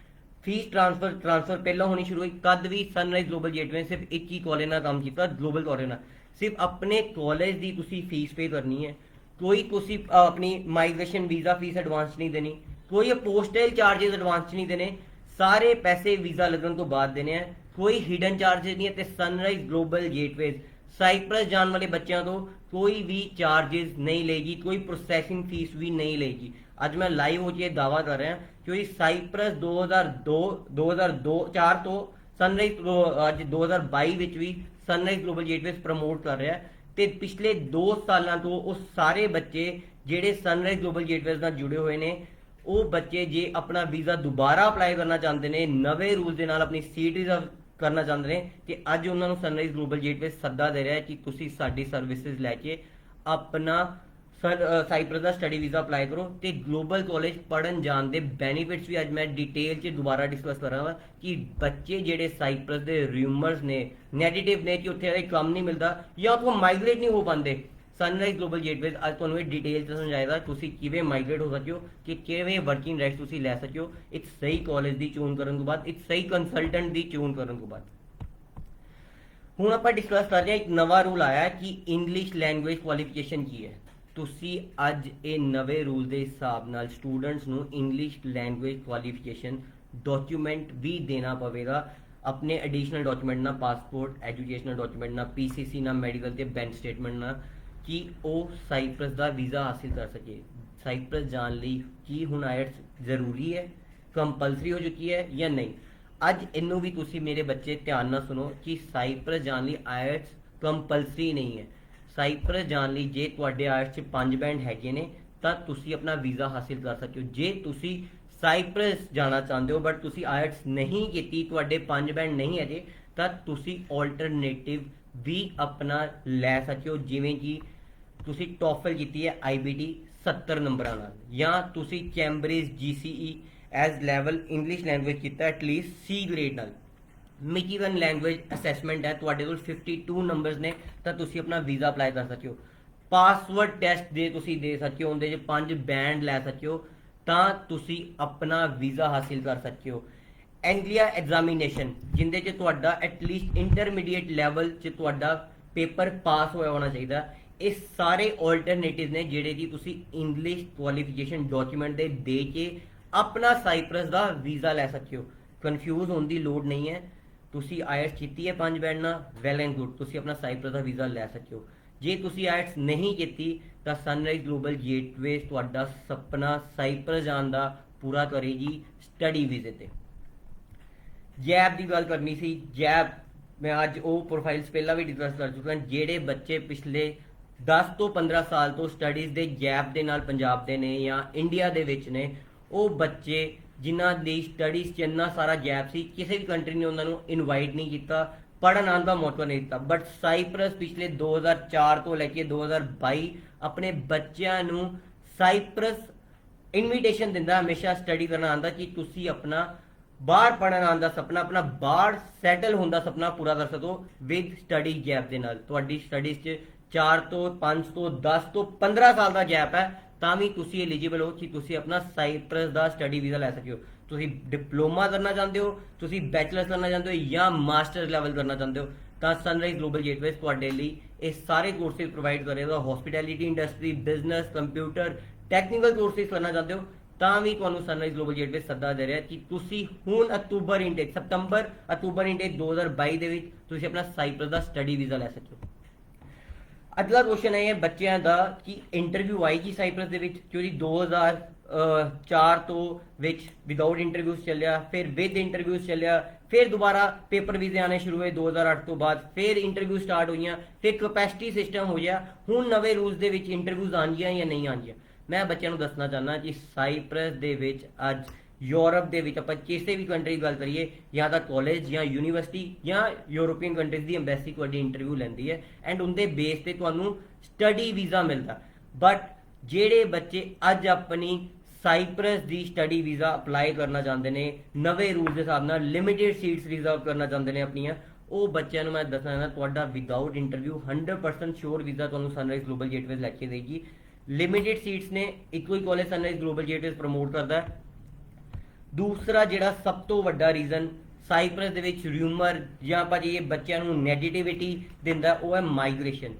ਫੀਸ ਟ੍ਰਾਂਸਫਰ ਪਹਿਲਾਂ ਹੋਣੀ ਸ਼ੁਰੂ ਹੋਈ, ਕਦ ਵੀ ਸਨਰਾਈਜ਼ ਗਲੋਬਲ ਗੇਟਵੇ ਸਿਰਫ ਇੱਕ ਹੀ ਕਾਲਜ ਨਾਲ ਕੰਮ ਕੀਤਾ, ਗਲੋਬਲ ਕਾਲਜ ਨਾਲ। ਸਿਰਫ ਆਪਣੇ ਕਾਲਜ ਦੀ ਤੁਸੀਂ ਫੀਸ ਪੇ ਕਰਨੀ ਹੈ, ਕੋਈ ਤੁਸੀਂ ਆਪਣੀ ਮਾਈਗ੍ਰੇਸ਼ਨ ਵੀਜ਼ਾ ਫੀਸ ਐਡਵਾਂਸ ਨਹੀਂ ਦੇਣੀ, ਕੋਈ ਪੋਸਟਲ ਚਾਰजेस ਐਡਵਾਂਸ ਨਹੀਂ ਦੇਣੇ, ਸਾਰੇ ਪੈਸੇ ਵੀਜ਼ਾ ਲੱਗਣ ਤੋਂ ਬਾਅਦ ਦੇਣੇ ਆ, ਕੋਈ ਹਿਡਨ ਚਾਰजेस ਨਹੀਂ ਹੈ। ਤੇ ਸਨਰਾਈਜ਼ ਗਲੋਬਲ ਗੇਟਵੇਜ਼ ਸਾਈਪ੍ਰਸ ਜਾਣ ਵਾਲੇ ਬੱਚਿਆਂ ਤੋਂ ਕੋਈ ਵੀ ਚਾਰजेस ਨਹੀਂ ਲਏਗੀ, ਕੋਈ ਪ੍ਰੋਸੈਸਿੰਗ ਫੀਸ ਵੀ ਨਹੀਂ ਲਏਗੀ। ਅੱਜ ਮੈਂ ਲਾਈਵ ਹੋ ਕੇ ਦਾਵਾ ਕਰ ਰਿਹਾ ਕਿ ਸਾਈਪ੍ਰਸ 2004 ਤੋਂ ਸਨਰਾਈਜ਼ ਅੱਜ 2022 ਵਿੱਚ ਵੀ ਸਨਰਾਈਜ਼ ਗਲੋਬਲ ਗੇਟਵੇਜ਼ ਪ੍ਰਮੋਟ ਕਰ ਰਿਹਾ ਤੇ ਪਿਛਲੇ 2 ਸਾਲਾਂ ਤੋਂ ਉਹ ਸਾਰੇ ਬੱਚੇ ਜਿਹੜੇ ਸਨਰਾਈਜ਼ ਗਲੋਬਲ ਗੇਟਵੇਜ਼ ਨਾਲ ਜੁੜੇ ਹੋਏ ਨੇ, ਉਹ ਬੱਚੇ ਜੇ ਆਪਣਾ ਵੀਜ਼ਾ ਦੁਬਾਰਾ ਅਪਲਾਈ ਕਰਨਾ ਚਾਹੁੰਦੇ ਨੇ, ਨਵੇਂ ਰੂਲ ਦੇ ਨਾਲ ਆਪਣੀ ਸੀਟ ਰਿਜ਼ਰਵ ਕਰਨਾ ਚਾਹੁੰਦੇ ਨੇ, ਤੇ ਅੱਜ ਉਹਨਾਂ ਨੂੰ ਸਨਰਾਈਜ਼ ਗਲੋਬਲ ਗੇਟਵੇ ਸੱਦਾ ਦੇ ਰਿਹਾ ਹੈ ਕਿ ਤੁਸੀਂ ਸਾਡੀ ਸਰਵਿਸਿਜ਼ ਲੈ ਕੇ ਆਪਣਾ ਸਾਈਪ੍ਰਸ ਦਾ ਸਟੱਡੀ ਵੀਜ਼ਾ ਅਪਲਾਈ ਕਰੋ। ਤੇ ਗਲੋਬਲ ਕਾਲਜ ਪੜਨ ਜਾਣ ਦੇ ਬੈਨੀਫਿਟਸ ਵੀ ਅੱਜ ਮੈਂ ਡਿਟੇਲ 'ਚ ਦੁਬਾਰਾ ਡਿਸਕਸ ਕਰਾਂਗਾ ਕਿ ਬੱਚੇ ਜਿਹੜੇ ਸਾਈਪ੍ਰਸ ਦੇ ਰਿਊਮਰਸ ਨੇ, ਨੈਗੇਟਿਵ ਨੇ ਕਿ ਉੱਥੇ ਕੰਮ ਨਹੀਂ ਮਿਲਦਾ ਜਾਂ ਉਹ ਮਾਈਗ੍ਰੇਟ ਨਹੀਂ ਹੋ ਪਾਉਂਦੇ, ਸਨਰਾਈਜ਼ ਗਲੋਬਲ ਗੇਟਵੇਜ਼ ਅੱਜ ਤੁਹਾਨੂੰ ਇਹ ਡਿਟੇਲ 'ਚ ਸਮਝਾਏਗਾ ਤੁਸੀਂ ਕਿਵੇਂ ਮਾਈਗ੍ਰੇਟ ਹੋ ਸਕਦੇ ਹੋ, ਕਿ ਕਿਵੇਂ ਵਰਕਿੰਗ ਰਾਈਟਸ ਤੁਸੀਂ ਲੈ ਸਕਦੇ ਹੋ ਇੱਕ ਸਹੀ ਕਾਲਜ ਦੀ ਚੋਣ ਕਰਨ ਤੋਂ ਬਾਅਦ, ਇੱਕ ਸਹੀ ਕੰਸਲਟੈਂਟ ਦੀ ਚੋਣ ਕਰਨ ਤੋਂ ਬਾਅਦ। ਹੁਣ ਆਪਾਂ ਡਿਸਕਸ ਕਰਦੇ ਹਾਂ, ਇੱਕ ਨਵਾਂ ਰੂਲ ਆਇਆ ਕਿ ਇੰਗਲਿਸ਼ ਲੈਂਗੁਏਜ ਕੁਆਲੀਫਿਕੇਸ਼ਨ ਕੀ ਹੈ। ਤੁਸੀਂ ਅੱਜ ਇਹ ਨਵੇਂ ਰੂਲ ਦੇ ਹਿਸਾਬ ਨਾਲ ਸਟੂਡੈਂਟਸ ਨੂੰ ਇੰਗਲਿਸ਼ ਲੈਂਗੁਏਜ ਕੁਆਲੀਫਿਕੇਸ਼ਨ ਡਾਕੂਮੈਂਟ ਵੀ ਦੇਣਾ ਪਵੇਗਾ, ਆਪਣੇ ਐਡੀਸ਼ਨਲ ਡਾਕੂਮੈਂਟ ਨਾਲ, ਪਾਸਪੋਰਟ, ਐਜੂਕੇਸ਼ਨਲ ਡਾਕੂਮੈਂਟ ਨਾਲ, ਪੀਸੀਸੀ ਨਾਲ, ਮੈਡੀਕਲ ਤੇ ਬੈਂਕ ਸਟੇਟਮੈਂਟ ਨਾਲ, ਕਿ ਉਹ ਸਾਈਪ੍ਰਸ ਦਾ ਵੀਜ਼ਾ ਹਾਸਿਲ ਕਰ ਸਕੇ। ਸਾਈਪ੍ਰਸ ਜਾਣ ਲਈ ਕੀ ਹੁਣ ਆਇਲਟਸ ਜ਼ਰੂਰੀ ਹੈ, ਕੰਪਲਸਰੀ ਹੋ ਚੁੱਕੀ ਹੈ ਜਾਂ ਨਹੀਂ। ਅੱਜ ਇਹਨੂੰ ਵੀ ਤੁਸੀਂ ਮੇਰੇ ਬੱਚੇ ਧਿਆਨ ਨਾਲ ਸੁਣੋ ਕਿ ਸਾਈਪ੍ਰਸ ਜਾਣ ਲਈ ਆਇਲਟਸ ਕੰਪਲਸਰੀ ਨਹੀਂ ਹੈ। ਸਾਈਪ੍ਰਸ ਜਾਣ ਲਈ ਜੇ ਤੁਹਾਡੇ ਆਇਲਟਸ 'ਚ 5 ਬੈਂਡ ਹੈਗੇ ਨੇ ਤਾਂ ਤੁਸੀਂ ਆਪਣਾ ਵੀਜ਼ਾ ਹਾਸਿਲ ਕਰ ਸਕਦੇ ਹੋ। ਜੇ ਤੁਸੀਂ ਸਾਈਪ੍ਰਸ ਜਾਣਾ ਚਾਹੁੰਦੇ ਹੋ ਬਟ ਤੁਸੀਂ ਆਇਲਟਸ ਨਹੀਂ ਕੀਤੀ, ਤੁਹਾਡੇ 5 ਬੈਂਡ ਨਹੀਂ ਹੈ ਜੇ, ਤਾਂ ਤੁਸੀਂ ਆਲਟਰਨੇਟਿਵ ਵੀ ਆਪਣਾ ਲੈ ਸਕਦੇ ਹੋ, ਜਿਵੇਂ ਕਿ ਤੁਸੀਂ ਟੋਫਲ ਕੀਤੀ ਹੈ IBT 70 ਨੰਬਰਾਂ ਨਾਲ, ਜਾਂ ਤੁਸੀਂ Cambridge GCE as level English language ਕੀਤਾ ਐਟਲੀਸਟ C ਗ੍ਰੇਡ ਨਾਲ। ਮਿਚੀਗਨ ਲੈਂਗੁਏਜ ਅਸੈਸਮੈਂਟ ਹੈ, ਤੁਹਾਡੇ ਕੋਲ 52 ਨੰਬਰਸ ਨੇ ਤਾਂ ਤੁਸੀਂ ਆਪਣਾ ਵੀਜ਼ਾ ਅਪਲਾਈ ਕਰ ਸਕਦੇ ਹੋ। ਪਾਸਵਰਡ ਟੈਸਟ ਦੇ ਤੁਸੀਂ ਦੇ ਸਕਦੇ ਹੋ, ਉਹਦੇ 'ਚ 5 ਬੈਂਡ ਲੈ ਸਕਦੇ ਹੋ ਤਾਂ ਤੁਸੀਂ ਆਪਣਾ ਵੀਜ਼ਾ ਹਾਸਿਲ ਕਰ ਸਕਦੇ ਹੋ। ਐਂਗਲੀਆ ਐਗਜ਼ਾਮੀਨੇਸ਼ਨ ਜਿੰਦੇ 'ਚ ਤੁਹਾਡਾ ਐਟਲੀਸਟ ਇੰਟਰਮੀਡੀਏਟ ਲੈਵਲ 'ਚ ਤੁਹਾਡਾ ਪੇਪਰ ਪਾਸ ਹੋਇਆ ਹੋਣਾ ਚਾਹੀਦਾ। ਇਹ ਸਾਰੇ ਆਲਟਰਨੇਟਿਵ ਨੇ ਜਿਹੜੇ ਕਿ ਤੁਸੀਂ ਇੰਗਲਿਸ਼ ਕੁਆਲੀਫਿਕੇਸ਼ਨ ਡਾਕੂਮੈਂਟ ਦੇ ਕੇ ਆਪਣਾ ਸਾਈਪ੍ਰਸ ਦਾ ਵੀਜ਼ਾ ਲੈ ਸਕਦੇ ਹੋ। ਕਨਫਿਊਜ਼ ਹੋਣ ਦੀ ਲੋੜ ਨਹੀਂ ਹੈ, ਤੁਸੀਂ ਆਇਲਟਸ ਕੀਤੀ ਹੈ 5 ਬੈਂਡ ਨਾਲ, ਵੈਲ ਐਂਡ ਗੁੱਡ, ਤੁਸੀਂ ਆਪਣਾ ਸਾਈਪ੍ਰਸ ਦਾ ਵੀਜ਼ਾ ਲੈ ਸਕਦੇ ਹੋ। ਜੇ ਤੁਸੀਂ ਆਇਲਟਸ ਨਹੀਂ ਕੀਤੀ ਤਾਂ ਸਨਰਾਈਜ਼ ਗਲੋਬਲ ਗੇਟਵੇਜ਼ ਤੁਹਾਡਾ ਸੁਪਨਾ ਸਾਈਪ੍ਰਸ ਜਾਣ ਦਾ ਪੂਰਾ ਕਰੇਗੀ ਸਟੱਡੀ ਵੀਜ਼ੇ ਤੇ। ਜੈਬ ਦੀ ਗੱਲ ਕਰਨੀ ਸੀ। ਜੈਬ ਮੈਂ ਅੱਜ ਉਹ ਪ੍ਰੋਫਾਈਲਸ ਪਹਿਲਾਂ ਵੀ ਡਿਸਕਸ ਕਰ ਚੁੱਕਾ, ਜਿਹੜੇ ਬੱਚੇ ਪਿਛਲੇ 10 ਤੋਂ 15 ਸਾਲ ਤੋਂ ਸਟੱਡੀਜ਼ ਦੇ ਗੈਪ ਦੇ ਨਾਲ ਪੰਜਾਬ ਦੇ ਨੇ ਜਾਂ ਇੰਡੀਆ ਦੇ ਵਿੱਚ ਨੇ, ਉਹ ਬੱਚੇ ਜਿਨ੍ਹਾਂ ਦੀ ਸਟੱਡੀਜ਼ 'ਚ ਇੰਨਾ ਸਾਰਾ ਗੈਪ ਸੀ, ਕਿਸੇ ਵੀ ਕੰਟਰੀ ਨੇ ਉਹਨਾਂ ਨੂੰ ਇਨਵਾਈਟ ਨਹੀਂ ਕੀਤਾ, ਪੜ੍ਹਨ ਆਉਣ ਦਾ ਮੌਕਾ ਨਹੀਂ ਦਿੱਤਾ। ਬਟ ਸਾਈਪ੍ਰਸ ਪਿਛਲੇ 2004 ਤੋਂ ਲੈ ਕੇ 2022 ਆਪਣੇ ਬੱਚਿਆਂ ਨੂੰ ਸਾਈਪ੍ਰਸ ਇਨਵੀਟੇਸ਼ਨ ਦਿੰਦਾ ਹਮੇਸ਼ਾ ਸਟੱਡੀ ਕਰਨ ਆਉਣ ਦਾ, ਕਿ ਤੁਸੀਂ ਆਪਣਾ ਬਾਹਰ ਪੜ੍ਹਨ ਆਉਣ ਦਾ ਸੁਪਨਾ, ਆਪਣਾ ਬਾਹਰ ਸੈਟਲ ਹੋਣ ਦਾ ਸੁਪਨਾ ਪੂਰਾ ਕਰ ਸਕੋ ਵਿਦ ਸਟੱਡੀ ਗੈਪ ਦੇ ਨਾਲ। ਤੁਹਾਡੀ ਸਟੱਡੀਜ਼ 'ਚ 4 ਤੋਂ 5 ਤੋਂ 10 ਤੋਂ 15 ਸਾਲ ਦਾ ਗੈਪ ਹੈ ਤਾਂ ਵੀ ਤੁਸੀਂ ਐਲੀਜੀਬਲ ਹੋ ਕਿ ਤੁਸੀਂ ਆਪਣਾ ਸਾਈਪ੍ਰਸ ਦਾ ਸਟੱਡੀ ਵੀਜ਼ਾ ਲੈ ਸਕਦੇ ਹੋ। ਤੁਸੀਂ ਡਿਪਲੋਮਾ ਕਰਨਾ ਚਾਹੁੰਦੇ ਹੋ, ਤੁਸੀਂ ਬੈਚਲਰਸ ਕਰਨਾ ਚਾਹੁੰਦੇ ਹੋ ਜਾਂ ਮਾਸਟਰ ਲੈਵਲ ਕਰਨਾ ਚਾਹੁੰਦੇ ਹੋ ਤਾਂ ਸਨਰਾਈਜ਼ ਗਲੋਬਲ ਗੇਟਵੇਜ਼ ਤੁਹਾਡੇ ਲਈ ਇਹ ਸਾਰੇ ਕੋਰਸਿਸ ਪ੍ਰੋਵਾਈਡ ਕਰੇਗਾ। Hospitality industry, business, computer, technical courses ਕਰਨਾ ਚਾਹੁੰਦੇ ਹੋ ਤਾਂ ਵੀ ਤੁਹਾਨੂੰ ਸਨਰਾਈਜ਼ ਗਲੋਬਲ ਗੇਟਵੇਜ਼ ਸੱਦਾ ਦੇ ਰਿਹਾ ਕਿ ਤੁਸੀਂ ਹੁਣ ਸਤੰਬਰ ਅਕਤੂਬਰ ਇਨਟੇਕ 2022 ਦੇ ਵਿੱਚ ਤੁਸੀਂ ਆਪਣਾ ਸਾਈਪ੍ਰਸ ਦਾ ਸਟੱਡੀ ਵੀਜ਼ਾ ਲੈ ਸਕਦੇ ਹੋ। ਅਗਲਾ ਕੁਐਸਚਨ ਹੈ ਬੱਚਿਆਂ ਦਾ ਕਿ ਇੰਟਰਵਿਊ ਆਏਗੀ ਸਾਈਪ੍ਰਸ ਦੇ ਵਿੱਚ, ਕਿਉਂਕਿ 2004 ਤੋਂ ਵਿੱਚ ਵਿਦਆਊਟ ਇੰਟਰਵਿਊਜ਼ ਚੱਲਿਆ, ਫਿਰ ਵਿਦ ਇੰਟਰਵਿਊਜ਼ ਚੱਲਿਆ, ਫਿਰ ਦੁਬਾਰਾ ਪੇਪਰ ਵੀਜ਼ੇ ਆਣੇ ਸ਼ੁਰੂ ਹੋਏ 2008 ਤੋਂ ਬਾਅਦ, ਫਿਰ ਇੰਟਰਵਿਊ ਸਟਾਰਟ ਹੋਈਆਂ, ਫਿਰ ਕੈਪੈਸਿਟੀ ਸਿਸਟਮ ਹੋ ਗਿਆ, ਹੁਣ ਨਵੇਂ ਰੂਲਸ ਦੇ ਵਿੱਚ ਇੰਟਰਵਿਊਜ਼ ਆਉਣਗੀਆਂ ਜਾਂ ਨਹੀਂ ਆਉਣਗੀਆਂ। ਮੈਂ ਬੱਚਿਆਂ ਨੂੰ ਦੱਸਣਾ ਚਾਹੁੰਦਾ ਕਿ ਸਾਈਪ੍ਰਸ ਦੇ ਵਿੱਚ ਅੱਜ ਯੂਰਪ ਦੇ ਵਿੱਚ ਆਪਾਂ ਕਿਸੇ ਵੀ ਕੰਟਰੀ ਦੀ ਗੱਲ ਕਰੀਏ ਜਾਂ ਤਾਂ ਕਾਲਜ ਜਾਂ ਯੂਨੀਵਰਸਿਟੀ ਜਾਂ ਯੂਰੋਪੀਅਨ ਕੰਟਰੀਜ਼ ਦੀ ਐਮਬੈਸੀ ਤੁਹਾਡੀ ਇੰਟਰਵਿਊ ਲੈਂਦੀ ਹੈ ਐਂਡ ਉਹਦੇ ਬੇਸ ਤੇ ਤੁਹਾਨੂੰ ਸਟੱਡੀ ਵੀਜ਼ਾ ਮਿਲਦਾ। ਬਟ ਜਿਹੜੇ ਬੱਚੇ ਅੱਜ ਆਪਣੀ ਸਾਈਪ੍ਰਸ ਦੀ ਸਟੱਡੀ ਵੀਜ਼ਾ ਅਪਲਾਈ ਕਰਨਾ ਚਾਹੁੰਦੇ ਨੇ, ਨਵੇਂ ਰੂਲ ਦੇ ਹਿਸਾਬ ਨਾਲ ਲਿਮਿਟਿਡ ਸੀਟਸ ਰਿਜ਼ਰਵ ਕਰਨਾ ਚਾਹੁੰਦੇ ਨੇ ਆਪਣੀਆਂ, ਉਹ ਬੱਚਿਆਂ ਨੂੰ ਮੈਂ ਦੱਸਣਾ ਚਾਹੁੰਦਾ ਤੁਹਾਡਾ ਵਿਦਆਊਟ ਇੰਟਰਵਿਊ 100% ਸ਼ੋਰ ਵੀਜ਼ਾ ਤੁਹਾਨੂੰ ਸਨਰਾਈਜ਼ ਗਲੋਬਲ ਗੇਟਵੇਜ਼ ਲੈ ਕੇ ਦੇਗੀ। ਲਿਮਿਟਿਡ ਸੀਟਸ ਨੇ, ਇੱਕੋ ਹੀ ਕਾਲਜ ਸਨਰਾਈਜ਼ ਗਲੋਬਲ ਗੇਟਵੇਜ਼ ਪ੍ਰਮੋਟ ਕਰਦਾ ਹੈ। ਦੂਸਰਾ ਜਿਹੜਾ ਸਭ ਤੋਂ ਵੱਡਾ ਰੀਜ਼ਨ ਸਾਈਪ੍ਰਸ ਦੇ ਵਿੱਚ ਰਿਊਮਰ ਜਾਂ ਆਪਾਂ ਜੀ ਬੱਚਿਆਂ ਨੂੰ ਨੈਗੇਟਿਵਿਟੀ ਦਿੰਦਾ ਉਹ ਹੈ ਮਾਈਗ੍ਰੇਸ਼ਨ।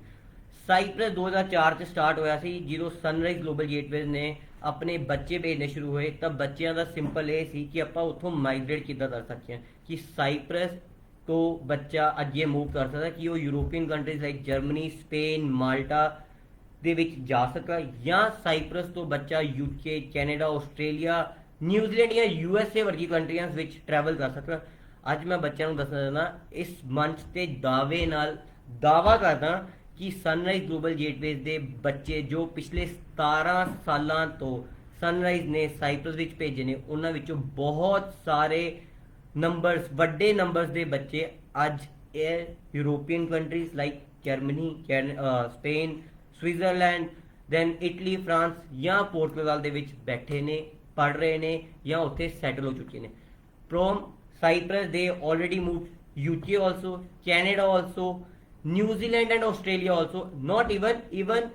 ਸਾਈਪ੍ਰਸ 2004 ਚ ਸਟਾਰਟ ਹੋਇਆ ਸੀ ਜਦੋਂ ਸਨਰਾਈਜ਼ ਗਲੋਬਲ ਗੇਟਵੇਜ਼ ਨੇ ਆਪਣੇ ਬੱਚੇ ਭੇਜਣੇ ਸ਼ੁਰੂ ਹੋਏ ਤਾਂ ਬੱਚਿਆਂ ਦਾ ਸਿੰਪਲ ਇਹ ਸੀ ਕਿ ਆਪਾਂ ਉੱਥੋਂ ਮਾਈਗ੍ਰੇਟ ਕਿੱਦਾਂ ਕਰ ਸਕਦੇ ਹਾਂ ਕਿ ਸਾਈਪ੍ਰਸ ਤੋਂ ਬੱਚਾ ਅੱਗੇ ਮੂਵ ਕਰ ਸਕਦਾ ਕਿ ਉਹ European countries like Germany, Spain, Malta ਦੇ ਵਿੱਚ ਜਾ ਸਕਾ ਜਾਂ ਸਾਈਪ੍ਰਸ ਤੋਂ ਬੱਚਾ ਯੂਕੇ, ਕੈਨੇਡਾ, ਆਸਟ੍ਰੇਲੀਆ, ਨਿਊਜ਼ੀਲੈਂਡ ਜਾਂ USA ਵਰਗੀ ਕੰਟਰੀਆਂ ਵਿੱਚ ਟਰੈਵਲ ਕਰ ਸਕਦਾ। ਅੱਜ ਮੈਂ ਬੱਚਿਆਂ ਨੂੰ ਦੱਸਣਾ ਚਾਹੁੰਦਾ ਇਸ ਮੰਚ ਤੇ ਦਾਅਵੇ ਨਾਲ ਦਾਅਵਾ ਕਰਦਾ ਕਿ ਸਨਰਾਈਜ਼ ਗਲੋਬਲ ਗੇਟਵੇਜ਼ ਦੇ ਬੱਚੇ ਜੋ ਪਿਛਲੇ 17 ਸਾਲਾਂ ਤੋਂ ਸਨਰਾਈਜ਼ ਨੇ ਸਾਈਪ੍ਰਸ ਵਿੱਚ ਭੇਜੇ ਨੇ ਉਹਨਾਂ ਵਿੱਚੋਂ ਬਹੁਤ ਸਾਰੇ ਨੰਬਰਸ, ਵੱਡੇ ਨੰਬਰਸ ਦੇ ਬੱਚੇ ਅੱਜ ਇਹ European countries like Germany, Spain, Switzerland, then Italy, France ਜਾਂ ਪੋਰਟੁਗਲ ਦੇ ਵਿੱਚ ਬੈਠੇ ਨੇ, ਪੜ੍ਹ ਰਹੇ ਨੇ ਜਾਂ ਉੱਥੇ ਸੈਟਲ ਹੋ ਚੁੱਕੇ ਨੇ। ਫਰੋਮ ਸਾਈਪ੍ਰਸ ਦੇ already move UK also, Canada also, New Zealand and Australia also, not even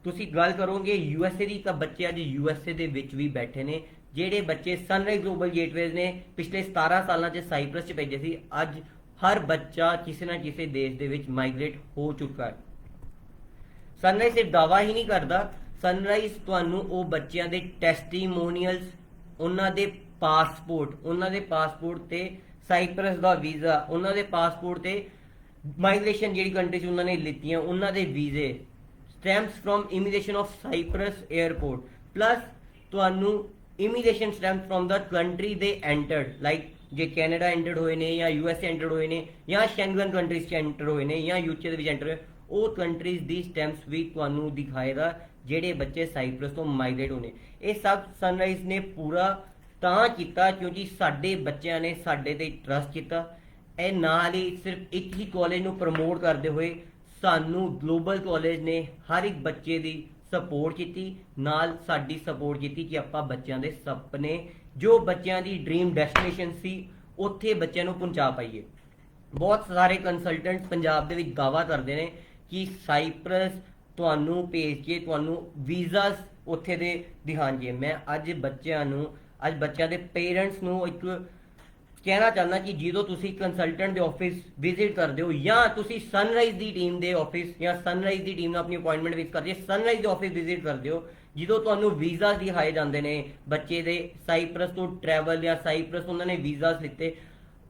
ਤੁਸੀਂ ਗੱਲ ਕਰੋਗੇ USA ਦੀ ਤਾਂ ਬੱਚੇ ਅੱਜ USA ਦੇ ਵਿੱਚ ਵੀ ਬੈਠੇ ਨੇ। ਜਿਹੜੇ ਬੱਚੇ ਸਨਰਾਈਜ਼ ਗਲੋਬਲ ਗੇਟਵੇਜ਼ ਨੇ ਪਿਛਲੇ 17 ਸਾਲਾਂ 'ਚ ਸਾਈਪ੍ਰਸ 'ਚ ਭੇਜੇ ਸੀ, ਅੱਜ ਹਰ ਬੱਚਾ ਕਿਸੇ ਨਾ ਕਿਸੇ ਦੇਸ਼ ਦੇ ਵਿੱਚ ਮਾਈਗ੍ਰੇਟ ਹੋ ਚੁੱਕਾ ਹੈ। ਸਨਰਾਈਜ਼ ਸਿਰਫ ਦਾਅਵਾ ਹੀ ਨਹੀਂ ਕਰਦਾ, ਸਨਰਾਈਜ਼ ਤੁਹਾਨੂੰ ਉਹ ਬੱਚਿਆਂ ਦੇ ਟੈਸਟੀਮੋਨੀਅਲਸ, ਉਹਨਾਂ ਦੇ ਪਾਸਪੋਰਟ ਤੇ ਸਾਈਪ੍ਰਸ ਦਾ ਵੀਜ਼ਾ, ਉਹਨਾਂ ਦੇ ਪਾਸਪੋਰਟ ਤੇ ਮਾਈਗ੍ਰੇਸ਼ਨ ਜਿਹੜੀ ਕੰਟਰੀ 'ਚ ਉਹਨਾਂ ਨੇ ਲਿੱਤੀਆਂ ਉਹਨਾਂ ਦੇ ਵੀਜ਼ੇ, stamps from immigration of Cyprus airport, plus ਤੁਹਾਨੂੰ immigration stamps from the country ਦੇ ਐਂਟਰਡ, ਲਾਈਕ ਜੇ ਕੈਨੇਡਾ ਐਂਟਰਡ ਹੋਏ ਨੇ ਜਾਂ USA ਐਂਟਰਡ ਹੋਏ ਨੇ ਜਾਂ ਸ਼ੈਂਗਨ ਕੰਟਰੀਜ਼ 'ਚ ਐਂਟਰ ਹੋਏ ਨੇ ਜਾਂ UK ਦੇ ਵਿੱਚ ਐਂਟਰ ਹੋਏ, ਉਹ ਕੰਟਰੀਜ਼ ਦੀ ਸਟੈਂਪਸ ਵੀ ਤੁਹਾਨੂੰ ਦਿਖਾਏਗਾ ਜਿਹੜੇ ਬੱਚੇ ਸਾਈਪ੍ਰਸ ਤੋਂ ਮਾਈਗ੍ਰੇਟ ਹੋਣੇ। ਇਹ ਸਭ ਸਨਰਾਈਜ਼ ਨੇ ਪੂਰਾ ਤਾਂ ਕੀਤਾ ਕਿਉਂਕਿ ਸਾਡੇ ਬੱਚਿਆਂ ਨੇ ਸਾਡੇ ਤੇ ਟਰਸਟ ਕੀਤਾ। ਇਹ ਨਾਲ ਹੀ ਸਿਰਫ ਇੱਕ ਹੀ ਕਾਲਜ ਨੂੰ ਪ੍ਰਮੋਟ ਕਰਦੇ ਹੋਏ ਸਾਨੂੰ ਗਲੋਬਲ ਕਾਲਜ ਨੇ ਹਰ ਇੱਕ ਬੱਚੇ ਦੀ ਸਪੋਰਟ ਕੀਤੀ, ਨਾਲ ਸਾਡੀ ਸਪੋਰਟ ਕੀਤੀ ਕਿ ਆਪਾਂ ਬੱਚਿਆਂ ਦੇ ਸੁਪਨੇ, ਜੋ ਬੱਚਿਆਂ ਦੀ ਡ੍ਰੀਮ ਡੈਸਟੀਨੇਸ਼ਨ ਸੀ, ਉੱਥੇ ਬੱਚਿਆਂ ਨੂੰ ਪਹੁੰਚਾ ਪਾਈਏ। ਬਹੁਤ ਸਾਰੇ ਕੰਸਲਟੈਂਟਸ ਪੰਜਾਬ ਦੇ ਵਿੱਚ ਦਾਅਵਾ ਕਰਦੇ ਨੇ ਕਿ ਸਾਈਪ੍ਰਸ ਤੁਹਾਨੂੰ ਭੇਜ ਕੇ ਤੁਹਾਨੂੰ ਵੀਜ਼ਾਸ ਉੱਥੇ ਦੇ ਦਿਖਾਣਗੇ। ਮੈਂ ਅੱਜ ਬੱਚਿਆਂ ਦੇ ਪੇਰੈਂਟਸ ਨੂੰ ਇੱਕ ਕਹਿਣਾ ਚਾਹੁੰਦਾ ਕਿ ਜਦੋਂ ਤੁਸੀਂ ਕੰਸਲਟੈਂਟ ਦੇ ਆਫਿਸ ਵਿਜ਼ਿਟ ਕਰਦੇ ਹੋ ਜਾਂ ਤੁਸੀਂ ਸਨਰਾਈਜ਼ ਦੀ ਟੀਮ ਦੇ ਆਫਿਸ ਜਾਂ ਸਨਰਾਈਜ਼ ਦੀ ਟੀਮ ਨਾਲ ਆਪਣੀ ਅਪਾਇੰਟਮੈਂਟ ਫਿਕਸ ਕਰਦੇ ਹੋ, ਸਨਰਾਈਜ਼ ਦੇ ਆਫਿਸ ਵਿਜ਼ਿਟ ਕਰਦੇ ਹੋ, ਜਦੋਂ ਤੁਹਾਨੂੰ ਵੀਜ਼ਾਸ ਦਿਖਾਏ ਜਾਂਦੇ ਨੇ ਬੱਚੇ ਦੇ ਸਾਈਪ੍ਰਸ ਤੋਂ ਟਰੈਵਲ ਜਾਂ ਸਾਈਪ੍ਰਸ ਉਹਨਾਂ ਨੇ ਵੀਜ਼ਾਸ ਲਿੱਤੇ,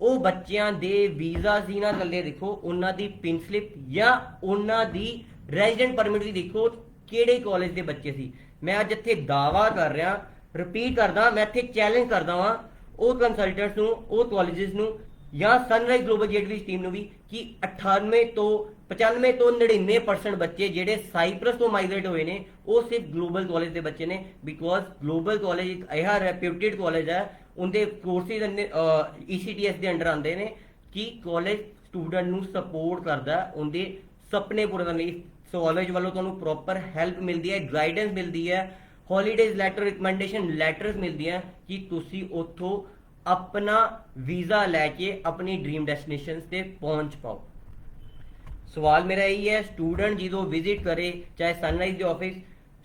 ਉਹ ਬੱਚਿਆਂ ਦੇ ਵੀਜ਼ਾਸ ਹੀ ਨਾ ਥੱਲੇ ਦੇਖੋ, ਉਹਨਾਂ ਦੀ ਪਿਨ ਸਲਿਪ ਜਾਂ ਉਹਨਾਂ ਦੀ ਰੈਜ਼ੀਡੈਂਟ ਪਰਮਿਟ ਵੀ ਦੇਖੋ ਕਿਹੜੇ ਕਾਲਜ ਦੇ ਬੱਚੇ ਸੀ। ਮੈਂ ਅੱਜ ਇੱਥੇ ਦਾਅਵਾ ਕਰ ਰਿਹਾ, ਰਿਪੀਟ ਕਰਦਾ, ਮੈਂ ਇੱਥੇ ਚੈਲੰਜ ਕਰਦਾ ਵਾਂ ਉਹ ਕੰਸਲਟੈਂਟਸ ਨੂੰ, ਉਹ ਕਾਲਜਸ ਨੂੰ ਜਾਂ ਸਨਰਾਈਜ਼ ਗਲੋਬਲ ਗੇਟਵੇਜ਼ ਟੀਮ ਨੂੰ ਵੀ ਕਿ 95 ਤੋਂ 99% ਬੱਚੇ ਜਿਹੜੇ ਸਾਈਪ੍ਰਸ ਤੋਂ ਮਾਈਗ੍ਰੇਟ ਹੋਏ ਨੇ ਉਹ ਸਿਰਫ ਗਲੋਬਲ ਕਾਲਜ ਦੇ ਬੱਚੇ ਨੇ। ਬਿਕੋਜ਼ ਗਲੋਬਲ ਕਾਲਜ ਇੱਕ ਇਹੋ ਰੈਪਿਊਟਿਡ ਕਾਲਜ ਹੈ, ਉਹਦੇ ਕੋਰਸਿਸ ECTS ਦੇ ਅੰਡਰ ਆਉਂਦੇ ਨੇ ਕਿ ਕਾਲਜ ਸਟੂਡੈਂਟ ਨੂੰ ਸਪੋਰਟ ਕਰਦਾ ਉਹਦੇ ਸੁਪਨੇ ਪੂਰੇ ਕਰਨ ਲਈ। ਕਾਲਜ ਵੱਲੋਂ ਤੁਹਾਨੂੰ ਪ੍ਰੋਪਰ ਹੈਲਪ ਮਿਲਦੀ ਹੈ, ਗਾਈਡੈਂਸ ਮਿਲਦੀ ਹੈ, ਹੌਲੀਡੇਜ਼ ਲੈਟਰ, ਰਿਕਮੈਂਡੇਸ਼ਨ ਲੈਟਰਸ ਮਿਲਦੀਆਂ ਕਿ ਤੁਸੀਂ ਉੱਥੋਂ ਆਪਣਾ ਵੀਜ਼ਾ ਲੈ ਕੇ ਆਪਣੀ ਡ੍ਰੀਮ ਡੈਸਟੀਨੇਸ਼ਨਸ ਤੇ ਪਹੁੰਚ ਪਾਓ। सवाल मेरा यही है, स्टूडेंट जो विजिट करे चाहे सनराइज के ऑफिस,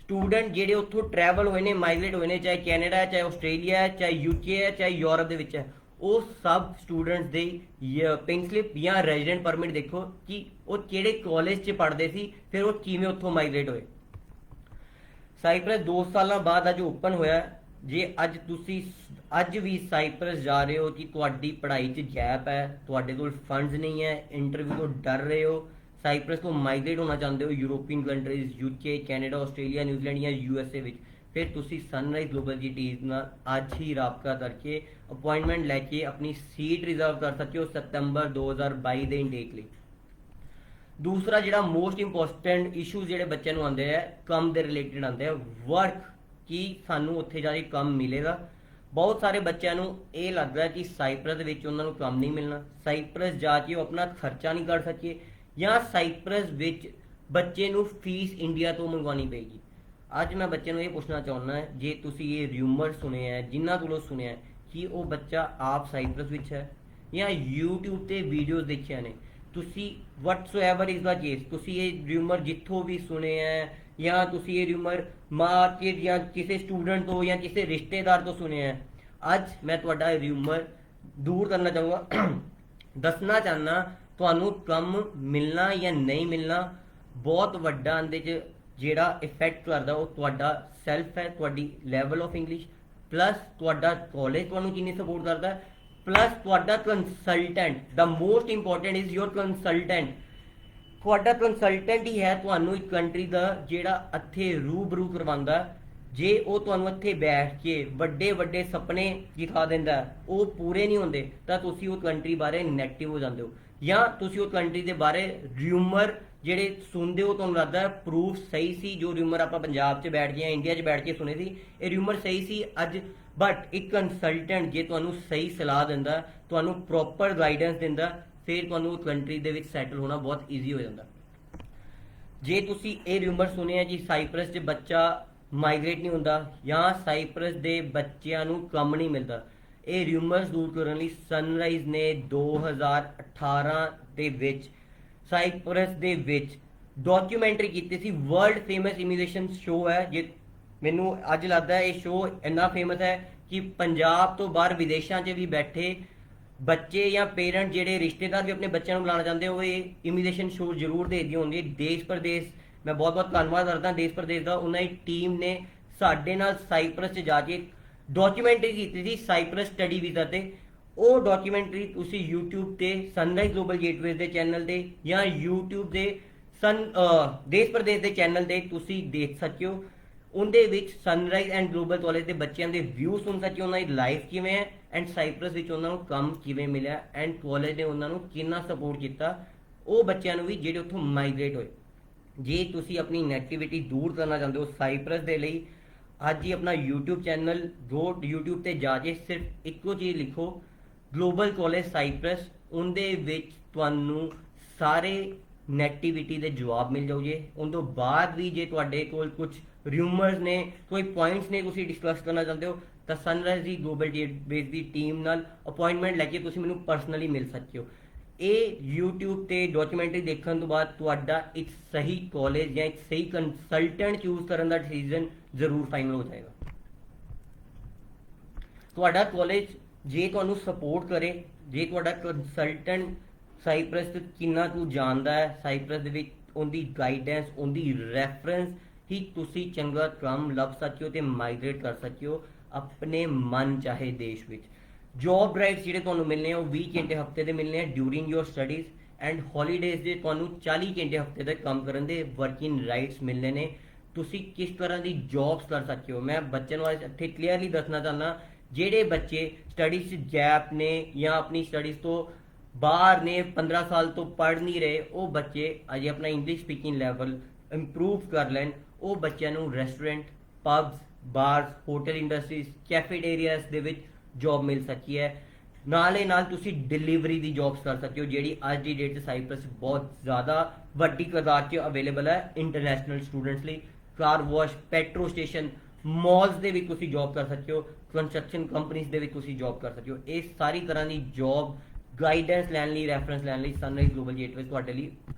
स्टूडेंट ਜਿਹੜੇ ਉੱਥੋਂ ट्रैवल ਹੋਏ ਨੇ, ਮਾਈਗ੍ਰੇਟ ਹੋਏ ਨੇ, ਚਾਹੇ ਕੈਨੇਡਾ ਹੈ, ਚਾਹੇ ਆਸਟ੍ਰੇਲੀਆ ਹੈ, ਚਾਹੇ ਯੂਕੇ ਹੈ, ਚਾਹੇ ਯੂਰਪ ਦੇ ਵਿੱਚ ਹੈ, ਉਹ ਸਭ ਸਟੂਡੈਂਟਸ ਦੇ ਪਿੰਕ ਸਲਿਪ ਜਾਂ ਰੈਜ਼ੀਡੈਂਟ ਪਰਮਿਟ ਦੇਖੋ ਕਿ ਉਹ ਕਿਹੜੇ ਕਾਲਜ 'ਚ ਪੜ੍ਹਦੇ ਸੀ, ਫਿਰ ਉਹ ਕਿਵੇਂ ਉੱਥੋਂ ਮਾਈਗ੍ਰੇਟ ਹੋਏ। ਸਾਈਪ੍ਰਸ 2 ਸਾਲਾਂ ਬਾਅਦ ਅੱਜ ਓਪਨ ਹੋਇਆ। ਜੇ ਅੱਜ ਤੁਸੀਂ ਅੱਜ ਵੀ ਸਾਈਪ੍ਰਸ ਜਾ ਰਹੇ ਹੋ ਕਿ ਤੁਹਾਡੀ ਪੜ੍ਹਾਈ 'ਚ ਗੈਪ ਹੈ, ਤੁਹਾਡੇ ਕੋਲ ਫੰਡਸ ਨਹੀਂ ਹੈ, ਇੰਟਰਵਿਊ ਤੋਂ ਡਰ ਰਹੇ ਹੋ, ਸਾਈਪ੍ਰਸ ਤੋਂ ਮਾਈਗ੍ਰੇਟ ਹੋਣਾ ਚਾਹੁੰਦੇ ਹੋ European countries, UK, Canada, Australia, New Zealand ਜਾਂ USA ਵਿੱਚ, ਫਿਰ ਤੁਸੀਂ ਸਨਰਾਈਜ਼ ਗਲੋਬਲ ਦੀ ਟੀਮ ਨਾਲ ਅੱਜ ਹੀ ਰਾਬਤਾ ਕਰਕੇ ਅਪਾਇੰਟਮੈਂਟ ਲੈ ਕੇ ਆਪਣੀ ਸੀਟ ਰਿਜ਼ਰਵ ਕਰ ਸਕਦੇ ਹੋ ਸਤੰਬਰ 2022 ਦੇ ਇਨਟੇਕ ਲਈ। ਦੂਸਰਾ ਜਿਹੜਾ ਮੋਸਟ ਇੰਪੋਰਟੈਂਟ ਇਸ਼ੂਜ਼ ਜਿਹੜੇ ਬੱਚਿਆਂ ਨੂੰ ਆਉਂਦੇ ਆ, ਕੰਮ ਦੇ ਰਿਲੇਟਡ ਆਉਂਦੇ ਆ, ਵਰਕ, ਕਿ ਸਾਨੂੰ ਉੱਥੇ ਜਾ ਕੇ ਕੰਮ ਮਿਲੇਗਾ। ਬਹੁਤ ਸਾਰੇ ਬੱਚਿਆਂ ਨੂੰ ਇਹ ਲੱਗਦਾ ਕਿ ਸਾਈਪ੍ਰਸ ਦੇ ਵਿੱਚ ਉਹਨਾਂ ਨੂੰ ਕੰਮ ਨਹੀਂ ਮਿਲਣਾ, ਸਾਈਪ੍ਰਸ ਜਾ ਕੇ ਉਹ ਆਪਣਾ ਖਰਚਾ ਨਹੀਂ ਕੱਢ ਸਕੇ, ਜਾਂ ਸਾਈਪ੍ਰਸ ਵਿੱਚ ਬੱਚੇ ਨੂੰ ਫੀਸ ਇੰਡੀਆ ਤੋਂ ਮੰਗਵਾਉਣੀ ਪਏਗੀ। ਅੱਜ ਮੈਂ ਬੱਚੇ ਨੂੰ ਇਹ ਪੁੱਛਣਾ ਚਾਹੁੰਦਾ ਹੈ, ਜੇ ਤੁਸੀਂ ਇਹ ਰਿਊਮਰ ਸੁਣੇ ਹੈ, ਜਿਨ੍ਹਾਂ ਕੋਲੋਂ ਸੁਣਿਆ ਹੈ ਕਿ ਉਹ ਬੱਚਾ ਆਪ ਸਾਈਪ੍ਰਸ ਵਿੱਚ ਹੈ ਜਾਂ YouTube ਤੇ ਵੀਡੀਓਜ਼ ਦੇਖਿਆ ਨੇ, ਤੁਸੀਂ ਵਟਸੋਐਵਰ ਇਜ਼ ਦਾ ਕੇਸ, ਤੁਸੀਂ ਇਹ ਰਿਊਮਰ ਜਿੱਥੋਂ ਵੀ ਸੁਣੇ ਹੈ ਜਾਂ ਤੁਸੀਂ ਇਹ ਰਿਊਮਰ ਮਾਰਕੀਟ ਜਾਂ ਕਿਸੇ ਸਟੂਡੈਂਟ ਤੋਂ ਜਾਂ ਕਿਸੇ ਰਿਸ਼ਤੇਦਾਰ ਤੋਂ ਸੁਣਿਆ ਹੈ, ਅੱਜ ਮੈਂ ਤੁਹਾਡਾ ਰਿਊਮਰ ਦੂਰ ਕਰਨਾ ਚਾਹੂੰਗਾ। ਦੱਸਣਾ ਚਾਹੁੰਦਾ ਤੁਹਾਨੂੰ ਕੰਮ ਮਿਲਣਾ ਜਾਂ ਨਹੀਂ ਮਿਲਣਾ ਬਹੁਤ ਵੱਡਾ ਇਹਦੇ 'ਚ ਜਿਹੜਾ ਇਫੈਕਟ ਕਰਦਾ ਉਹ ਤੁਹਾਡਾ ਸੈਲਫ ਹੈ, ਤੁਹਾਡੀ ਲੈਵਲ ਆਫ ਇੰਗਲਿਸ਼, ਪਲੱਸ ਤੁਹਾਡਾ ਕਾਲਜ ਤੁਹਾਨੂੰ ਕਿੰਨੀ ਸਪੋਰਟ ਕਰਦਾ, ਪਲੱਸ ਤੁਹਾਡਾ consultant. The most important is your consultant. ਤੁਹਾਡਾ ਕੰਸਲਟੈਂਟ ਹੀ ਹੈ ਤੁਹਾਨੂੰ ਇੱਕ ਕੰਟਰੀ ਦਾ ਜਿਹੜਾ ਇੱਥੇ ਰੂਬਰੂ ਕਰਵਾਉਂਦਾ। ਜੇ ਉਹ ਤੁਹਾਨੂੰ ਇੱਥੇ ਬੈਠ ਕੇ ਵੱਡੇ ਵੱਡੇ ਸੁਪਨੇ ਦਿਖਾ ਦਿੰਦਾ, ਉਹ ਪੂਰੇ ਨਹੀਂ ਹੁੰਦੇ, ਤਾਂ ਤੁਸੀਂ ਉਹ ਕੰਟਰੀ ਬਾਰੇ ਨੈਗੇਟਿਵ ਹੋ ਜਾਂਦੇ ਹੋ, ਜਾਂ ਤੁਸੀਂ ਉਹ ਕੰਟਰੀ ਦੇ ਬਾਰੇ ਰਿਊਮਰ ਜਿਹੜੇ ਸੁਣਦੇ ਹੋ ਤੁਹਾਨੂੰ ਲੱਗਦਾ ਪ੍ਰੂਫ ਸਹੀ ਸੀ, ਜੋ ਰਿਊਮਰ ਆਪਾਂ ਪੰਜਾਬ 'ਚ ਬੈਠ ਕੇ ਇੰਡੀਆ 'ਚ ਬੈਠ ਕੇ ਸੁਣੇ ਸੀ, ਇਹ ਰਿਊਮਰ ਸਹੀ ਸੀ ਅੱਜ। ਬਟ ਇੱਕ ਕੰਸਲਟੈਂਟ ਜੇ ਤੁਹਾਨੂੰ ਸਹੀ ਸਲਾਹ ਦਿੰਦਾ, ਤੁਹਾਨੂੰ ਪ੍ਰੋਪਰ ਗਾਈਡੈਂਸ ਦਿੰਦਾ, ਫਿਰ ਤੁਹਾਨੂੰ ਕੰਟਰੀ ਦੇ ਵਿੱਚ ਸੈਟਲ ਹੋਣਾ ਬਹੁਤ ਈਜ਼ੀ ਹੋ ਜਾਂਦਾ। ਜੇ ਤੁਸੀਂ ਇਹ ਰਿਊਮਰ ਸੁਣਿਆ ਕਿ ਸਾਈਪ੍ਰਸ 'ਚ ਬੱਚਾ ਮਾਈਗ੍ਰੇਟ ਨਹੀਂ ਹੁੰਦਾ ਜਾਂ ਸਾਈਪ੍ਰਸ ਦੇ ਬੱਚਿਆਂ ਨੂੰ ਕੰਮ ਨਹੀਂ ਮਿਲਦਾ, ਇਹ ਰਿਊਮਰਸ ਦੂਰ ਕਰਨ ਲਈ ਸਨਰਾਈਜ਼ ਨੇ 2018 ਦੇ ਵਿੱਚ ਸਾਈਪ੍ਰਸ ਦੇ ਵਿੱਚ ਡਾਕੂਮੈਂਟਰੀ ਕੀਤੀ ਸੀ। ਵਰਲਡ ਫੇਮਸ ਇਮੀਗ੍ਰੇਸ਼ਨ ਸ਼ੋਅ ਹੈ, ਜੇ ਮੈਨੂੰ ਅੱਜ ਲੱਗਦਾ ਇਹ ਸ਼ੋਅ ਇੰਨਾ ਫੇਮਸ ਹੈ ਕਿ ਪੰਜਾਬ ਤੋਂ ਬਾਹਰ ਵਿਦੇਸ਼ਾਂ 'ਚ ਵੀ ਬੈਠੇ ਬੱਚੇ ਜਾਂ ਪੇਰੈਂਟ ਜਿਹੜੇ ਰਿਸ਼ਤੇਦਾਰ ਵੀ ਆਪਣੇ ਬੱਚਿਆਂ ਨੂੰ ਬੁਲਾਉਣਾ ਚਾਹੁੰਦੇ ਹੋ, ਇਹ ਇਮੀਗ੍ਰੇਸ਼ਨ ਸ਼ੋਅ ਜ਼ਰੂਰ ਦੇਖਦੀ ਹੋਣਗੇ। ਦੇਸ਼ ਪ੍ਰਦੇਸ਼, ਮੈਂ ਬਹੁਤ ਬਹੁਤ ਧੰਨਵਾਦ ਕਰਦਾ ਦੇਸ਼ ਪ੍ਰਦੇਸ਼ ਦਾ, ਉਹਨਾਂ ਦੀ ਟੀਮ ਨੇ ਸਾਡੇ ਨਾਲ ਸਾਈਪ੍ਰਸ 'ਚ ਜਾ ਕੇ ਡਾਕੂਮੈਂਟਰੀ ਕੀਤੀ ਸੀ ਸਾਈਪ੍ਰਸ ਸਟੱਡੀ ਵੀਜ਼ਾ ਤੇ। ਉਹ ਡਾਕੂਮੈਂਟਰੀ ਤੁਸੀਂ YouTube ਤੇ ਸਨਰਾਈਜ਼ ਗਲੋਬਲ ਗੇਟਵੇਜ਼ ਦੇ ਚੈਨਲ ਤੇ ਜਾਂ YouTube ਦੇ ਦੇਸ਼ ਪ੍ਰਦੇਸ਼ ਦੇ ਚੈਨਲ ਤੇ ਤੁਸੀਂ ਦੇਖ ਸਕਦੇ ਹੋ। ਉਹਦੇ ਵਿੱਚ ਸਨਰਾਈਜ਼ ਐਂਡ ਗਲੋਬਲ ਕਾਲਜ ਦੇ ਬੱਚਿਆਂ ਦੇ ਵਿਊ ਸੁਣ ਸਕਦੇ ਹੋ, ਉਹਨਾਂ ਦੀ ਲਾਈਫ ਕਿਵੇਂ ਹੈ ਐਂਡ ਸਾਈਪ੍ਰਸ ਵਿੱਚ ਉਹਨਾਂ ਨੂੰ ਕੰਮ ਕਿਵੇਂ ਮਿਲਿਆ ਐਂਡ ਕਾਲਜ ਨੇ ਉਹਨਾਂ ਨੂੰ ਕਿੰਨਾ ਸਪੋਰਟ ਕੀਤਾ, ਉਹ ਬੱਚਿਆਂ ਨੂੰ ਵੀ ਜਿਹੜੇ ਉੱਥੋਂ ਮਾਈਗ੍ਰੇਟ ਹੋਏ। ਜੇ ਤੁਸੀਂ ਆਪਣੀ ਨੈਗੇਟਿਵਿਟੀ ਦੂਰ ਕਰਨਾ ਚਾਹੁੰਦੇ ਹੋ ਸਾਈਪ੍ਰਸ ਦੇ ਲਈ, ਅੱਜ ਹੀ ਆਪਣਾ YouTube ਚੈਨਲ YouTube ਤੇ ਜਾ ਕੇ ਸਿਰਫ ਇੱਕੋ ਚੀਜ਼ ਲਿਖੋ, ਗਲੋਬਲ ਕਾਲਜ ਸਾਈਪ੍ਰਸ, ਉਹਦੇ ਵਿੱਚ ਤੁਹਾਨੂੰ ਸਾਰੇ ਨੈਗੇਟਿਵਿਟੀ ਦੇ ਜਵਾਬ ਮਿਲ ਜਾਊਗੇ। ਉਸ ਤੋਂ ਬਾਅਦ ਵੀ ਜੇ ਤੁਹਾਡੇ ਕੋਲ ਕੁਝ ਰਿਊਮਰਸ ਨੇ, ਕੋਈ ਪੁਆਇੰਟਸ ਨੇ ਤੁਸੀਂ ਡਿਸਕਸ ਕਰਨਾ ਚਾਹੁੰਦੇ ਹੋ, ਤਾਂ ਸਨਰਾਈਜ਼ ਦੀ ਗਲੋਬਲ ਗੇਟਵੇਜ਼ ਦੀ ਟੀਮ ਨਾਲ ਅਪਾਇੰਟਮੈਂਟ ਲੈ ਕੇ ਤੁਸੀਂ ਮੈਨੂੰ ਪਰਸਨਲੀ ਮਿਲ ਸਕਦੇ ਹੋ। ਇਹ YouTube ਤੇ ਡਾਕੂਮੈਂਟਰੀ ਦੇਖਣ ਤੋਂ ਬਾਅਦ ਤੁਹਾਡਾ ਇੱਕ ਸਹੀ ਕਾਲਜ ਜਾਂ ਇੱਕ ਸਹੀ ਕੰਸਲਟੈਂਟ ਚੂਜ਼ ਕਰਨ ਦਾ ਡਿਸੀਜਨ ਜ਼ਰੂਰ ਫਾਈਨਲ ਹੋ ਜਾਏਗਾ। ਤੁਹਾਡਾ ਕਾਲਜ ਜੇ ਤੁਹਾਨੂੰ ਸਪੋਰਟ ਕਰੇ, ਜੇ ਤੁਹਾਡਾ ਕੰਸਲਟੈਂਟ ਸਾਈਪ੍ਰਸ ਕਿੰਨਾ ਕੁ ਜਾਣਦਾ ਹੈ, ਸਾਈਪ੍ਰਸ ਦੇ ਵਿੱਚ ਉਹਦੀ ਗਾਈਡੈਂਸ, ਉਹਦੀ ਰੈਫਰੈਂਸ ਹੀ ਤੁਸੀਂ ਚੰਗਾ ਕੰਮ ਲੱਭ ਸਕਦੇ ਹੋ ਤੇ ਮਾਈਗ੍ਰੇਟ ਕਰ ਸਕਦੇ ਹੋ ਆਪਣੇ ਮਨ ਚਾਹੇ ਦੇਸ਼ ਵਿੱਚ। ਜੌਬ ਰਾਈਟਸ ਜਿਹੜੇ ਤੁਹਾਨੂੰ ਮਿਲਨੇ ਆ ਉਹ 20 ਘੰਟੇ ਹਫਤੇ ਦੇ ਮਿਲਨੇ ਆ during your studies, and holidays ਦੇ ਤੁਹਾਨੂੰ 40 ਘੰਟੇ ਹਫਤੇ ਤੱਕ ਕੰਮ ਕਰਨ ਦੇ ਵਰਕਿੰਗ ਰਾਈਟਸ ਮਿਲਨੇ ਨੇ। ਤੁਸੀਂ ਕਿਸ ਤਰ੍ਹਾਂ ਦੀ ਜੌਬਸ ਕਰ ਸਕਦੇ ਹੋ, ਮੈਂ ਬੱਚਿਆਂ ਨੂੰ ਇੱਥੇ ਕਲੀਅਰਲੀ ਦੱਸਣਾ ਚਾਹੁੰਦਾ, ਜਿਹੜੇ ਬੱਚੇ ਸਟੱਡੀਜ਼ 'ਚ ਗੈਪ ਨੇ ਜਾਂ ਆਪਣੀ ਸਟੱਡੀਜ਼ ਤੋਂ ਬਾਹਰ ਨੇ, 15 ਸਾਲ ਤੋਂ ਪੜ੍ਹ ਨਹੀਂ ਰਹੇ, ਉਹ ਬੱਚੇ ਅਜੇ ਆਪਣਾ ਇੰਗਲਿਸ਼ ਸਪੀਕਿੰਗ ਲੈਵਲ ਇੰਪਰੂਵ ਕਰ ਲੈਣ। ਉਹ ਬੱਚਿਆਂ ਨੂੰ ਰੈਸਟੋਰੈਂਟ, ਪਬਸ, ਬਾਰਸ, ਹੋਟਲ ਇੰਡਸਟਰੀਜ਼, ਕੈਫੇਟੇਰੀਆਸ ਦੇ ਵਿੱਚ ਜੌਬ ਮਿਲ ਸਕਦੀ ਹੈ। ਨਾਲੇ ਨਾਲ ਤੁਸੀਂ ਡਿਲੀਵਰੀ ਦੀ ਜੌਬਸ ਕਰ ਸਕਦੇ ਹੋ, ਜਿਹੜੀ ਅੱਜ ਦੀ ਡੇਟ 'ਚ ਸਾਈਪ੍ਰਸ ਬਹੁਤ ਜ਼ਿਆਦਾ ਵੱਡੀ ਤਾਦਾਦ 'ਚ ਅਵੇਲੇਬਲ ਹੈ ਇੰਟਰਨੈਸ਼ਨਲ ਸਟੂਡੈਂਟਸ ਲਈ। ਕਾਰ ਵਾਸ਼, ਪੈਟਰੋ ਸਟੇਸ਼ਨ, ਮਾਲਸ ਦੇ ਵਿੱਚ ਤੁਸੀਂ ਜੌਬ ਕਰ ਸਕਦੇ ਹੋ, ਕੰਸਟਰਕਸ਼ਨ ਕੰਪਨੀਜ਼ ਦੇ ਵਿੱਚ ਤੁਸੀਂ ਜੌਬ ਕਰ ਸਕਦੇ ਹੋ। ਇਹ ਸਾਰੀ ਤਰ੍ਹਾਂ ਦੀ ਜੌਬ ਗਾਈਡੈਂਸ ਲੈਣ ਲਈ, ਰੈਫਰੈਂਸ ਲੈਣ ਲਈ ਸਨਰਾਈਜ਼ ਗਲੋਬਲ ਗੇਟਵੇ ਤੁਹਾਡੇ ਲਈ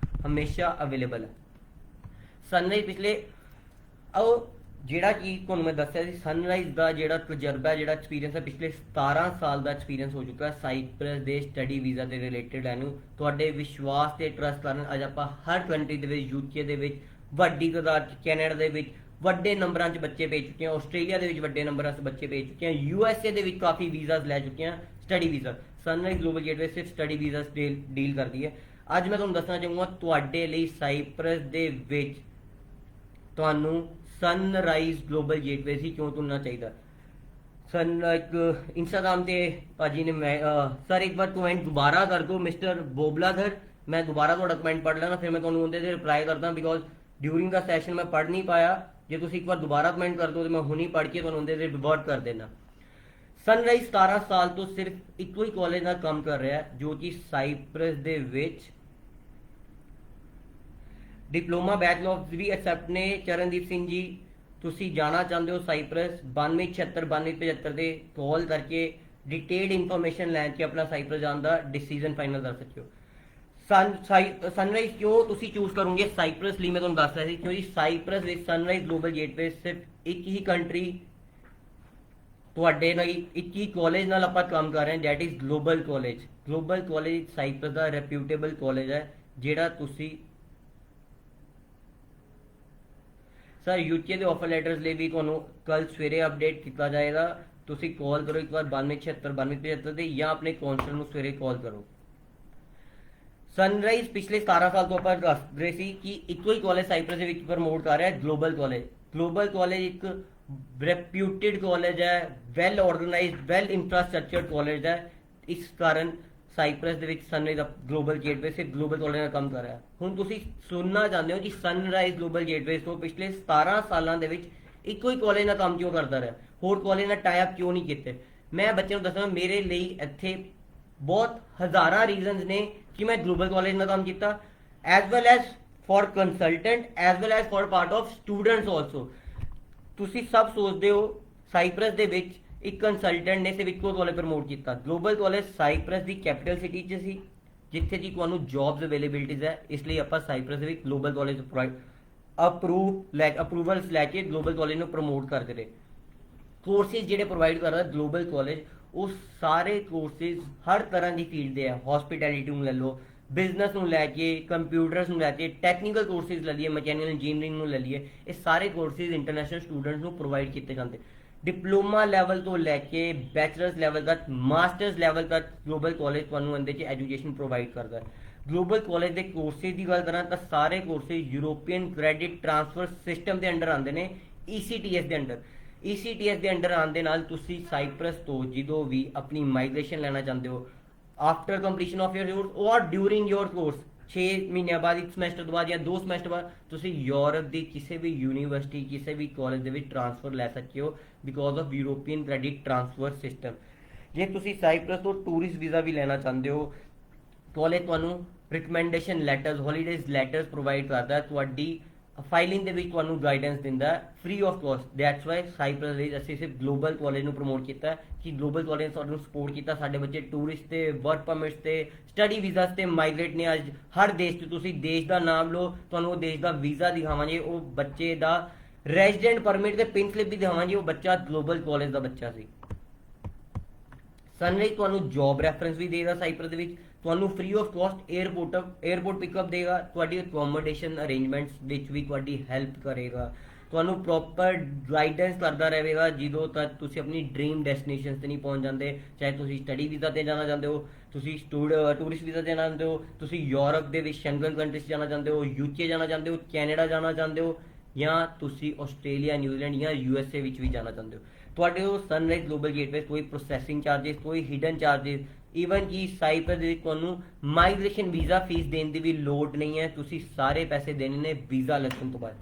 ਹਮੇਸ਼ਾ ਅਵੇਲੇਬਲ ਹੈ। ਸਨਰਾਈਜ਼ ਪਿਛਲੇ ਜਿਹੜਾ ਕਿ ਤੁਹਾਨੂੰ ਮੈਂ ਦੱਸਿਆ ਸੀ, ਸਨਰਾਈਜ਼ ਦਾ ਜਿਹੜਾ ਤਜਰਬਾ ਜਿਹੜਾ ਐਕਸਪੀਰੀਅੰਸ ਹੈ, ਪਿਛਲੇ 17 ਸਾਲ ਦਾ ਐਕਸਪੀਰੀਅੰਸ ਹੋ ਚੁੱਕਾ ਹੈ ਸਾਈਪ੍ਰਸ ਦੇ ਸਟੱਡੀ ਵੀਜ਼ਾ ਦੇ ਰਿਲੇਟਡ। ਇਹਨੂੰ ਤੁਹਾਡੇ ਵਿਸ਼ਵਾਸ ਤੇ ਟਰਸਟ ਕਰਨ ਅੱਜ ਆਪਾਂ ਹਰ ਕੰਟਰੀ ਦੇ ਵਿੱਚ, ਯੂਕੇ ਦੇ ਵਿੱਚ ਵੱਡੀ ਤਾਦਾਦ 'ਚ, ਕੈਨੇਡਾ ਦੇ ਵਿੱਚ ਵੱਡੇ ਨੰਬਰਾਂ 'ਚ ਬੱਚੇ ਭੇਜ ਚੁੱਕੇ ਹਾਂ, ਆਸਟ੍ਰੇਲੀਆ ਦੇ ਵਿੱਚ ਵੱਡੇ ਨੰਬਰਾਂ 'ਚ ਬੱਚੇ ਭੇਜ ਚੁੱਕੇ ਹਾਂ, USA ਦੇ ਵਿੱਚ ਕਾਫੀ ਵੀਜ਼ਾਸ ਲੈ ਚੁੱਕੇ ਹਾਂ study visa. Sunrise global gateway ਸਿਰਫ ਸਟੱਡੀ ਵੀਜ਼ਾ ਡੀਲ ਕਰਦੀ ਹੈ। ਅੱਜ ਮੈਂ ਤੁਹਾਨੂੰ ਦੱਸਣਾ ਚਾਹੂੰਗਾ ਤੁਹਾਡੇ ਲਈ ਸਾਈਪ੍ਰਸ ਦੇ ਵਿੱਚ ਤੁਹਾਨੂੰ ਸਨਰਾਈਜ਼ ਗਲੋਬਲ ਗੇਟਵੇ ਹੀ ਕਿਉਂ ਚੁਣਨਾ ਚਾਹੀਦਾ। ਇੱਕ ਇੰਸਟਾਗ੍ਰਾਮ ਤੇ ਭਾਜੀ ਨੇ ਮੈਂ ਸਰ ਇੱਕ ਵਾਰ ਕਮੈਂਟ ਦੁਬਾਰਾ ਕਰ ਦੋ ਮਿਸਟਰ ਬੋਬਲਾਧਰ, ਮੈਂ ਦੁਬਾਰਾ ਤੁਹਾਡਾ ਕਮੈਂਟ ਪੜ੍ਹ ਲੈਣਾ, ਫਿਰ ਮੈਂ ਤੁਹਾਨੂੰ ਉਹਦੇ ਤੇ ਰਿਪਲਾਈ ਕਰਦਾ, ਬਿਕੋਜ਼ ਡਿਊਰਿੰਗ ਦਾ ਸੈਸ਼ਨ ਮੈਂ ਪੜ੍ਹ ਨਹੀਂ ਪਾਇਆ। ਜੇ ਤੁਸੀਂ ਇੱਕ ਵਾਰ ਦੁਬਾਰਾ ਕਮੈਂਟ ਕਰ ਦੋ ਤੇ ਮੈਂ ਹੁਣੀ ਪੜ੍ਹ ਕੇ ਤੁਹਾਨੂੰ ਉਹਦੇ ਤੇ ਰਿਵਰਟ ਕਰ ਦੇਣਾ। ਸਨਰਾਈਜ਼ 17 ਸਾਲ ਤੋਂ ਸਿਰਫ ਇੱਕੋ ਹੀ ਕਾਲਜ ਨਾਲ ਕੰਮ ਕਰ ਰਿਹਾ ਹੈ, ਜੋ ਕਿ ਸਾਈਪ੍ਰਸ ਦੇ ਵਿੱਚ ਡਿਪਲੋਮਾ ਬੈਚਲਰ ਵੀ ਐਕਸੈਪਟ ਨੇ। ਚਰਨਦੀਪ ਸਿੰਘ ਜੀ, ਤੁਸੀਂ ਜਾਣਾ ਚਾਹੁੰਦੇ ਹੋ ਸਾਈਪ੍ਰਸ, 9276 9275 ਦੇ ਕਾਲ ਕਰਕੇ ਡਿਟੇਲਡ ਇਨਫੋਰਮੇਸ਼ਨ ਲੈਣ ਕੇ ਆਪਣਾ ਸਾਈਪ੍ਰਸ ਜਾਣ ਦਾ ਡਿਸੀਜਨ ਫਾਈਨਲ ਕਰ ਸਕਦੇ ਹੋ। ਸਨਰਾਈਜ਼ ਕਿਉਂ ਤੁਸੀਂ ਚੂਜ਼ ਕਰੋਗੇ ਸਾਈਪ੍ਰਸ ਲਈ, ਮੈਂ ਤੁਹਾਨੂੰ ਦੱਸ ਰਿਹਾ ਸੀ ਕਿਉਂਕਿ ਸਾਈਪ੍ਰਸ ਵਿੱਚ ਸਨਰਾਈਜ਼ ਗਲੋਬਲ ਗੇਟਵੇ ਸਿਰਫ ਇੱਕ ਹੀ ਕੰਟਰੀ ਤੁਹਾਡੇ ਨਾਲ, ਇੱਕ ਹੀ ਕਾਲਜ ਨਾਲ ਆਪਾਂ ਕੰਮ ਕਰ ਰਹੇ ਹਾਂ, that is global college. Global college Cyprus ਦਾ ਰੈਪਿਊਟੇਬਲ ਕਾਲਜ ਹੈ, ਜਿਹੜਾ ਤੁਸੀਂ ਸਰ ਯੂਕੇ ਦੇ ਆਫਰ ਲੈਟਰਸ ਲਈ ਵੀ ਤੁਹਾਨੂੰ ਕੱਲ ਸਵੇਰੇ ਅਪਡੇਟ ਕੀਤਾ ਜਾਏਗਾ। ਤੁਸੀਂ ਕਾਲ ਕਰੋ ਇੱਕ ਵਾਰ 9276 9275 ਤੇ, ਜਾਂ ਆਪਣੇ ਕਾਉਂਸਲਰ ਨੂੰ ਸਵੇਰੇ ਕਾਲ ਕਰੋ। ਸਨਰਾਈਜ਼ ਪਿਛਲੇ 17 ਸਾਲ ਤੋਂ ਆਪਾਂ ਦੱਸ ਰਹੇ ਸੀ ਕਿ ਇੱਕੋ ਹੀ ਕਾਲਜ ਸਾਈਪ੍ਰਸ ਦੇ ਵਿੱਚ ਪ੍ਰਮੋਟ ਕਰ ਰਿਹਾ ਹੈ, ਗਲੋਬਲ ਕਾਲਜ। ਗਲੋਬਲ ਕਾਲਜ ਇੱਕ ਰੈਪਿਊਟਿਡ ਕਾਲਜ ਹੈ, ਵੈਲ ਆਰਗੇਨਾਈਜ਼ਡ, ਵੈਲ ਇੰਫਰਾਸਟ੍ਰਕਚਰਡ ਕਾਲਜ ਹੈ। ਇਸ ਕਾਰਨ ਸਾਈਪ੍ਰਸ ਦੇ ਵਿੱਚ ਸਨਰਾਈਜ਼ ਗਲੋਬਲ ਗੇਟਵੇ ਸਿਰਫ ਗਲੋਬਲ ਕਾਲਜ ਨਾਲ ਕੰਮ ਕਰ ਰਿਹਾ। ਹੁਣ ਤੁਸੀਂ ਸੁਣਨਾ ਚਾਹੁੰਦੇ ਹੋ ਕਿ ਸਨਰਾਈਜ਼ ਗਲੋਬਲ ਗੇਟਵੇ ਤੋਂ ਪਿਛਲੇ 17 ਸਾਲਾਂ ਦੇ ਵਿੱਚ ਇੱਕੋ ਹੀ ਕਾਲਜ ਨਾਲ ਕੰਮ ਕਿਉਂ ਕਰਦਾ ਰਿਹਾ, ਹੋਰ ਕਾਲਜ ਨਾਲ ਟਾਈ ਅਪ ਕਿਉਂ ਨਹੀਂ ਕੀਤੇ। ਮੈਂ ਬੱਚਿਆਂ ਨੂੰ ਦੱਸਣਾ, ਮੇਰੇ ਲਈ ਇੱਥੇ ਬਹੁਤ ਹਜ਼ਾਰਾਂ ਰੀਜ਼ਨਸ ਨੇ ਕਿ ਮੈਂ ਗਲੋਬਲ ਕਾਲਜ ਨਾਲ ਕੰਮ ਕੀਤਾ, as well as for consultant, as well as for part of students also. ਤੁਸੀਂ ਸਭ ਸੋਚਦੇ ਹੋ ਸਾਈਪ੍ਰਸ ਦੇ ਵਿੱਚ ਇੱਕ ਕੰਸਲਟੈਂਟ ਨੇ ਸਿਰਫ ਇੱਕੋ ਕਾਲਜ ਪ੍ਰਮੋਟ ਕੀਤਾ। ਗਲੋਬਲ ਕਾਲਜ ਸਾਈਪ੍ਰਸ ਦੀ ਕੈਪੀਟਲ ਸਿਟੀ 'ਚ ਸੀ, ਜਿੱਥੇ ਕਿ ਤੁਹਾਨੂੰ ਜੌਬਸ ਅਵੇਲੇਬਿਲਿਟੀਜ਼ ਹੈ, ਇਸ ਲਈ ਆਪਾਂ ਸਾਈਪ੍ਰਸ ਦੇ ਵਿੱਚ ਗਲੋਬਲ ਕਾਲਜ ਅਪਰੂਵਲਸ ਲੈ ਕੇ ਗਲੋਬਲ ਕਾਲਜ ਨੂੰ ਪ੍ਰਮੋਟ ਕਰਦੇ ਰਹੇ। ਕੋਰਸਿਸ ਜਿਹੜੇ ਪ੍ਰੋਵਾਈਡ ਕਰਦਾ ਗਲੋਬਲ ਕਾਲਜ, ਉਹ ਸਾਰੇ ਕੋਰਸਿਸ ਹਰ ਤਰ੍ਹਾਂ ਦੀ ਫੀਲਡ ਦੇ ਹੈ। ਹੌਸਪਿਟੈਲਿਟੀ ਨੂੰ ਲੈ ਲਓ, ਬਿਜ਼ਨਸ ਨੂੰ ਲੈ ਕੇ, ਕੰਪਿਊਟਰਸ ਨੂੰ ਲੈ ਕੇ, ਟੈਕਨੀਕਲ ਕੋਰਸਿਸ ਲੈ ਲਈਏ, ਮਕੈਨੀਕਲ ਇੰਜੀਨੀਅਰਿੰਗ ਨੂੰ ਲੈ ਲਈਏ, ਇਹ ਸਾਰੇ ਕੋਰਸਿਸ ਇੰਟਰਨੈਸ਼ਨਲ ਸਟੂਡੈਂਟਸ ਨੂੰ ਪ੍ਰੋਵਾਈਡ ਕੀਤੇ ਜਾਂਦੇ। ਡਿਪਲੋਮਾ ਲੈਵਲ ਤੋਂ ਲੈ ਕੇ ਬੈਚਲਰਸ ਲੈਵਲ ਤੱਕ, ਮਾਸਟਰਸ ਲੈਵਲ ਤੱਕ ਗਲੋਬਲ ਕਾਲਜ ਤੁਹਾਨੂੰ ਇਹਦੇ 'ਚ ਐਜੂਕੇਸ਼ਨ ਪ੍ਰੋਵਾਈਡ ਕਰਦਾ ਹੈ। ਗਲੋਬਲ ਕਾਲਜ ਦੇ ਕੋਰਸਿਸ ਦੀ ਗੱਲ ਕਰਾਂ ਤਾਂ ਸਾਰੇ courses European credit transfer system ਦੇ ਅੰਡਰ ਆਉਂਦੇ ਨੇ, ECTS ਦੇ ਅੰਡਰ। ECTS ਦੇ ਅੰਡਰ ਆਉਣ ਦੇ ਨਾਲ ਤੁਸੀਂ ਸਾਈਪ੍ਰਸ ਤੋਂ ਜਦੋਂ ਵੀ ਆਪਣੀ ਮਾਈਗ੍ਰੇਸ਼ਨ ਲੈਣਾ ਚਾਹੁੰਦੇ ਹੋ, after completion of your course ਔਰ ਡਿਊਰਿੰਗ ਯੋਰ ਕੋਰਸ, 6 ਮਹੀਨਿਆਂ ਬਾਅਦ, ਇੱਕ ਸਮੈਸਟਰ ਤੋਂ ਬਾਅਦ ਜਾਂ 2 ਸਮੈਸਟਰ ਬਾਅਦ, ਤੁਸੀਂ ਯੂਰਪ ਦੀ ਕਿਸੇ ਵੀ ਯੂਨੀਵਰਸਿਟੀ, ਕਿਸੇ ਵੀ ਕਾਲਜ ਦੇ ਵਿੱਚ ਟ੍ਰਾਂਸਫਰ ਲੈ ਸਕਦੇ ਹੋ because of European credit transfer system. ਜੇ ਤੁਸੀਂ ਸਾਈਪ੍ਰਸ ਤੋਂ ਟੂਰਿਸਟ ਵੀਜ਼ਾ ਵੀ ਲੈਣਾ ਚਾਹੁੰਦੇ ਹੋ, ਕਾਲਜ ਤੁਹਾਨੂੰ recommendation letters, holidays letters provide ਕਰਦਾ, ਤੁਹਾਡੀ ਫਾਈਲਿੰਗ ਦੇ ਵਿੱਚ ਤੁਹਾਨੂੰ ਗਾਈਡੈਂਸ ਦਿੰਦਾ free of cost. That's why Cyprus ਲਈ ਅਸੀਂ ਸਿਰਫ ਗਲੋਬਲ ਕਾਲਜ ਨੂੰ ਪ੍ਰਮੋਟ ਕੀਤਾ ਕਿ ਗਲੋਬਲ ਕਾਲਜ ਸਾਨੂੰ ਸਪੋਰਟ ਕੀਤਾ। ਸਾਡੇ ਬੱਚੇ ਟੂਰਿਸਟ ਤੇ, ਵਰਕ ਪਰਮਿਟਸ ਤੇ, ਸਟੱਡੀ ਵੀਜ਼ਾਸ ਤੇ ਮਾਈਗ੍ਰੇਟ ਨੇ। ਅੱਜ ਹਰ ਦੇਸ਼ 'ਚ ਤੁਸੀਂ ਦੇਸ਼ ਦਾ ਨਾਮ ਲਓ, ਤੁਹਾਨੂੰ ਉਹ ਦੇਸ਼ ਦਾ ਵੀਜ਼ਾ ਦਿਖਾਵਾਂਗੇ, ਉਹ ਬੱਚੇ ਦਾ ਰੈਜ਼ੀਡੈਂਟ ਪਰਮਿਟ ਤੇ ਪਿਨ ਸਲਿੱਪ ਵੀ ਦਿਖਾਵਾਂਗੇ, ਉਹ ਬੱਚਾ ਗਲੋਬਲ ਕਾਲਜ ਦਾ ਬੱਚਾ ਸੀ। ਸਨਰਾਈਜ਼ ਤੁਹਾਨੂੰ ਜੌਬ ਰੈਫਰੈਂਸ ਵੀ ਦੇਗਾ ਸਾਈਪ੍ਰਸ ਦੇ ਵਿੱਚ, ਤੁਹਾਨੂੰ free of cost airport pickup ਦੇਗਾ, ਤੁਹਾਡੀ ਅਕੋਮੋਡੇਸ਼ਨ ਅਰੇਂਜਮੈਂਟਸ ਵਿੱਚ ਵੀ ਤੁਹਾਡੀ ਹੈਲਪ ਕਰੇਗਾ, ਤੁਹਾਨੂੰ ਪ੍ਰੋਪਰ ਗਾਈਡੈਂਸ ਕਰਦਾ ਰਹੇਗਾ ਜਦੋਂ ਤੱਕ ਤੁਸੀਂ ਆਪਣੀ ਡ੍ਰੀਮ ਡੈਸਟੀਨੇਸ਼ਨ ਤੇ ਨਹੀਂ ਪਹੁੰਚ ਜਾਂਦੇ। ਚਾਹੇ ਤੁਸੀਂ ਸਟੱਡੀ ਵੀਜ਼ਾ ਤੇ ਜਾਣਾ ਚਾਹੁੰਦੇ ਹੋ, ਤੁਸੀਂ ਟੂਰਿਸਟ ਵੀਜ਼ਾ ਤੇ ਜਾਣਾ ਚਾਹੁੰਦੇ ਹੋ, ਤੁਸੀਂ ਯੂਰਪ ਦੇ ਵਿੱਚ ਸ਼ੈਂਗਨ ਕੰਟਰੀਜ਼ ਜਾਣਾ ਚਾਹੁੰਦੇ ਹੋ, UK ਜਾਣਾ ਚਾਹੁੰਦੇ ਹੋ, ਕੈਨੇਡਾ ਜਾਣਾ ਚਾਹੁੰਦੇ ਹੋ, ਜਾਂ ਤੁਸੀਂ ਆਸਟ੍ਰੇਲੀਆ, ਨਿਊਜ਼ੀਲੈਂਡ ਜਾਂ USA ਵਿੱਚ ਵੀ ਜਾਣਾ ਚਾਹੁੰਦੇ ਹੋ, ਤੁਹਾਡੇ ਕੋਲ ਸਨਰਾਈਜ਼ ਗਲੋਬਲ ਗੇਟਵੇ ਕੋਈ ਪ੍ਰੋਸੈਸਿੰਗ ਚਾਰजेस, ਕੋਈ ਹਿਡਨ ਚਾਰजेस, ਈਵਨ ਕਿ ਸਾਈਪ੍ਰਸ ਦੇ ਵਿੱਚ ਤੁਹਾਨੂੰ ਮਾਈਗ੍ਰੇਸ਼ਨ ਵੀਜ਼ਾ ਫੀਸ ਦੇਣ ਦੀ ਵੀ ਲੋੜ ਨਹੀਂ ਹੈ, ਤੁਸੀਂ ਸਾਰੇ ਪੈਸੇ ਦੇਣੇ ਨੇ ਵੀਜ਼ਾ ਲੱਗਣ ਤੋਂ ਬਾਅਦ।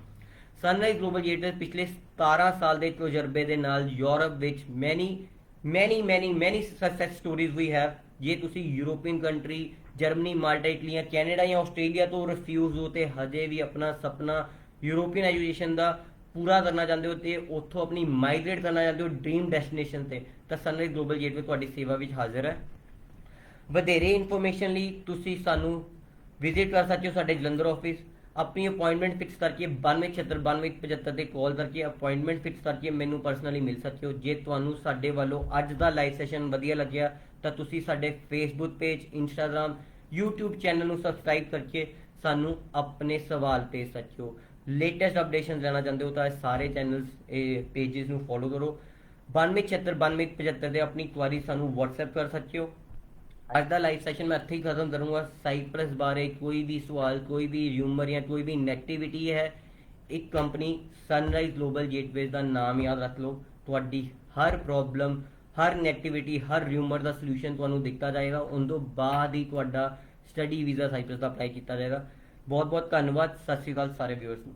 ਸਨਰਾਈਜ਼ ਗਲੋਬਲ ਗੇਟਵੇ ਪਿਛਲੇ 17 ਸਾਲ ਦੇ ਤਜਰਬੇ ਦੇ ਨਾਲ ਯੂਰਪ ਵਿੱਚ ਮੈਨੀ ਸਕਸੈਸ ਸਟੋਰੀਜ਼ ਵੀ ਹੈ। ਜੇ ਤੁਸੀਂ European country, Germany, Malta, Italy ਜਾਂ ਕੈਨੇਡਾ ਜਾਂ ਆਸਟ੍ਰੇਲੀਆ ਤੋਂ ਰਿਫਿਊਜ਼ ਹੋ ਤੇ ਹਜੇ ਵੀ ਆਪਣਾ ਸੁਪਨਾ ਯੂਰੋਪੀਅਨ ਐਜੂਕੇਸ਼ਨ ਦਾ ਪੂਰਾ ਕਰਨਾ ਚਾਹੁੰਦੇ ਹੋ ਤੇ ਉੱਥੋਂ ਆਪਣੀ ਮਾਈਗ੍ਰੇਟ ਕਰਨਾ ਚਾਹੁੰਦੇ ਹੋ ਡ੍ਰੀਮ ਡੈਸਟੀਨੇਸ਼ਨ ਤੇ, ਤਾਂ ਸਨਰਾਈਜ਼ ਗਲੋਬਲ ਗੇਟਵੇ ਤੁਹਾਡੀ ਸੇਵਾ ਵਿੱਚ ਹਾਜ਼ਰ ਹੈ। ਵਧੇਰੇ ਇਨਫੋਰਮੇਸ਼ਨ ਲਈ ਤੁਸੀਂ ਸਾਨੂੰ ਵਿਜ਼ਿਟ ਕਰ ਸਕਦੇ ਹੋ ਸਾਡੇ ਜਲੰਧਰ ਆਫਿਸ। ਆਪਣੀ ਅਪਾਇੰਟਮੈਂਟ ਫਿਕਸ ਕਰਕੇ 9276929175 ਤੇ ਕਾਲ ਕਰਕੇ ਅਪਾਇੰਟਮੈਂਟ ਫਿਕਸ ਕਰਕੇ ਮੈਨੂੰ ਪਰਸਨਲੀ ਮਿਲ ਸਕਦੇ ਹੋ। ਜੇ ਤੁਹਾਨੂੰ ਸਾਡੇ ਵੱਲੋਂ ਅੱਜ ਦਾ ਲਾਈਵ ਸੈਸ਼ਨ ਵਧੀਆ ਲੱਗਿਆ ਤਾਂ ਤੁਸੀਂ ਸਾਡੇ Facebook page, Instagram, YouTube channel ਨੂੰ ਸਬਸਕ੍ਰਾਈਬ ਕਰਕੇ ਸਾਨੂੰ ਆਪਣੇ ਸਵਾਲ ਭੇਜ ਸਕਦੇ ਹੋ। ਲੇਟੈਸਟ ਅਪਡੇਸ਼ਨ ਲੈਣਾ ਚਾਹੁੰਦੇ ਹੋ ਤਾਂ ਸਾਰੇ ਚੈਨਲਸ ਪੇजेस ਨੂੰ ਫੋਲੋ ਕਰੋ। 9276929175 ਤੇ ਆਪਣੀ ਕੁਆਰੀ ਸਾਨੂੰ WhatsApp ਕਰ ਸਕਦੇ ਹੋ। ਅੱਜ ਦਾ ਲਾਈਵ ਸੈਸ਼ਨ ਮੈਂ ਇੱਥੇ ਹੀ ਖਤਮ ਕਰੂੰਗਾ। ਸਾਈਪ੍ਰਸ ਬਾਰੇ ਕੋਈ ਵੀ ਸਵਾਲ, ਕੋਈ ਵੀ ਰਿਊਮਰ ਜਾਂ ਕੋਈ ਵੀ ਨੈਗੇਟਿਵਿਟੀ ਹੈ, ਇੱਕ ਕੰਪਨੀ ਸਨਰਾਈਜ਼ ਗਲੋਬਲ ਗੇਟਵੇਜ਼ ਦਾ ਨਾਮ ਯਾਦ ਰੱਖ ਲਓ। ਤੁਹਾਡੀ ਹਰ ਪ੍ਰੋਬਲਮ, ਹਰ ਨੈਗੇਟਿਵਿਟੀ, ਹਰ ਰਿਊਮਰ ਦਾ ਸੋਲੂਸ਼ਨ ਤੁਹਾਨੂੰ ਦਿੱਤਾ ਜਾਏਗਾ। ਉਸ ਤੋਂ ਬਾਅਦ ਹੀ ਤੁਹਾਡਾ ਸਟੱਡੀ ਵੀਜ਼ਾ ਸਾਈਪ੍ਰਸ ਦਾ ਅਪਲਾਈ ਕੀਤਾ ਜਾਏਗਾ। ਬਹੁਤ ਬਹੁਤ ਧੰਨਵਾਦ। ਸਤਿ ਸ਼੍ਰੀ ਅਕਾਲ ਸਾਰੇ ਵਿਊਅਰਸ ਨੂੰ।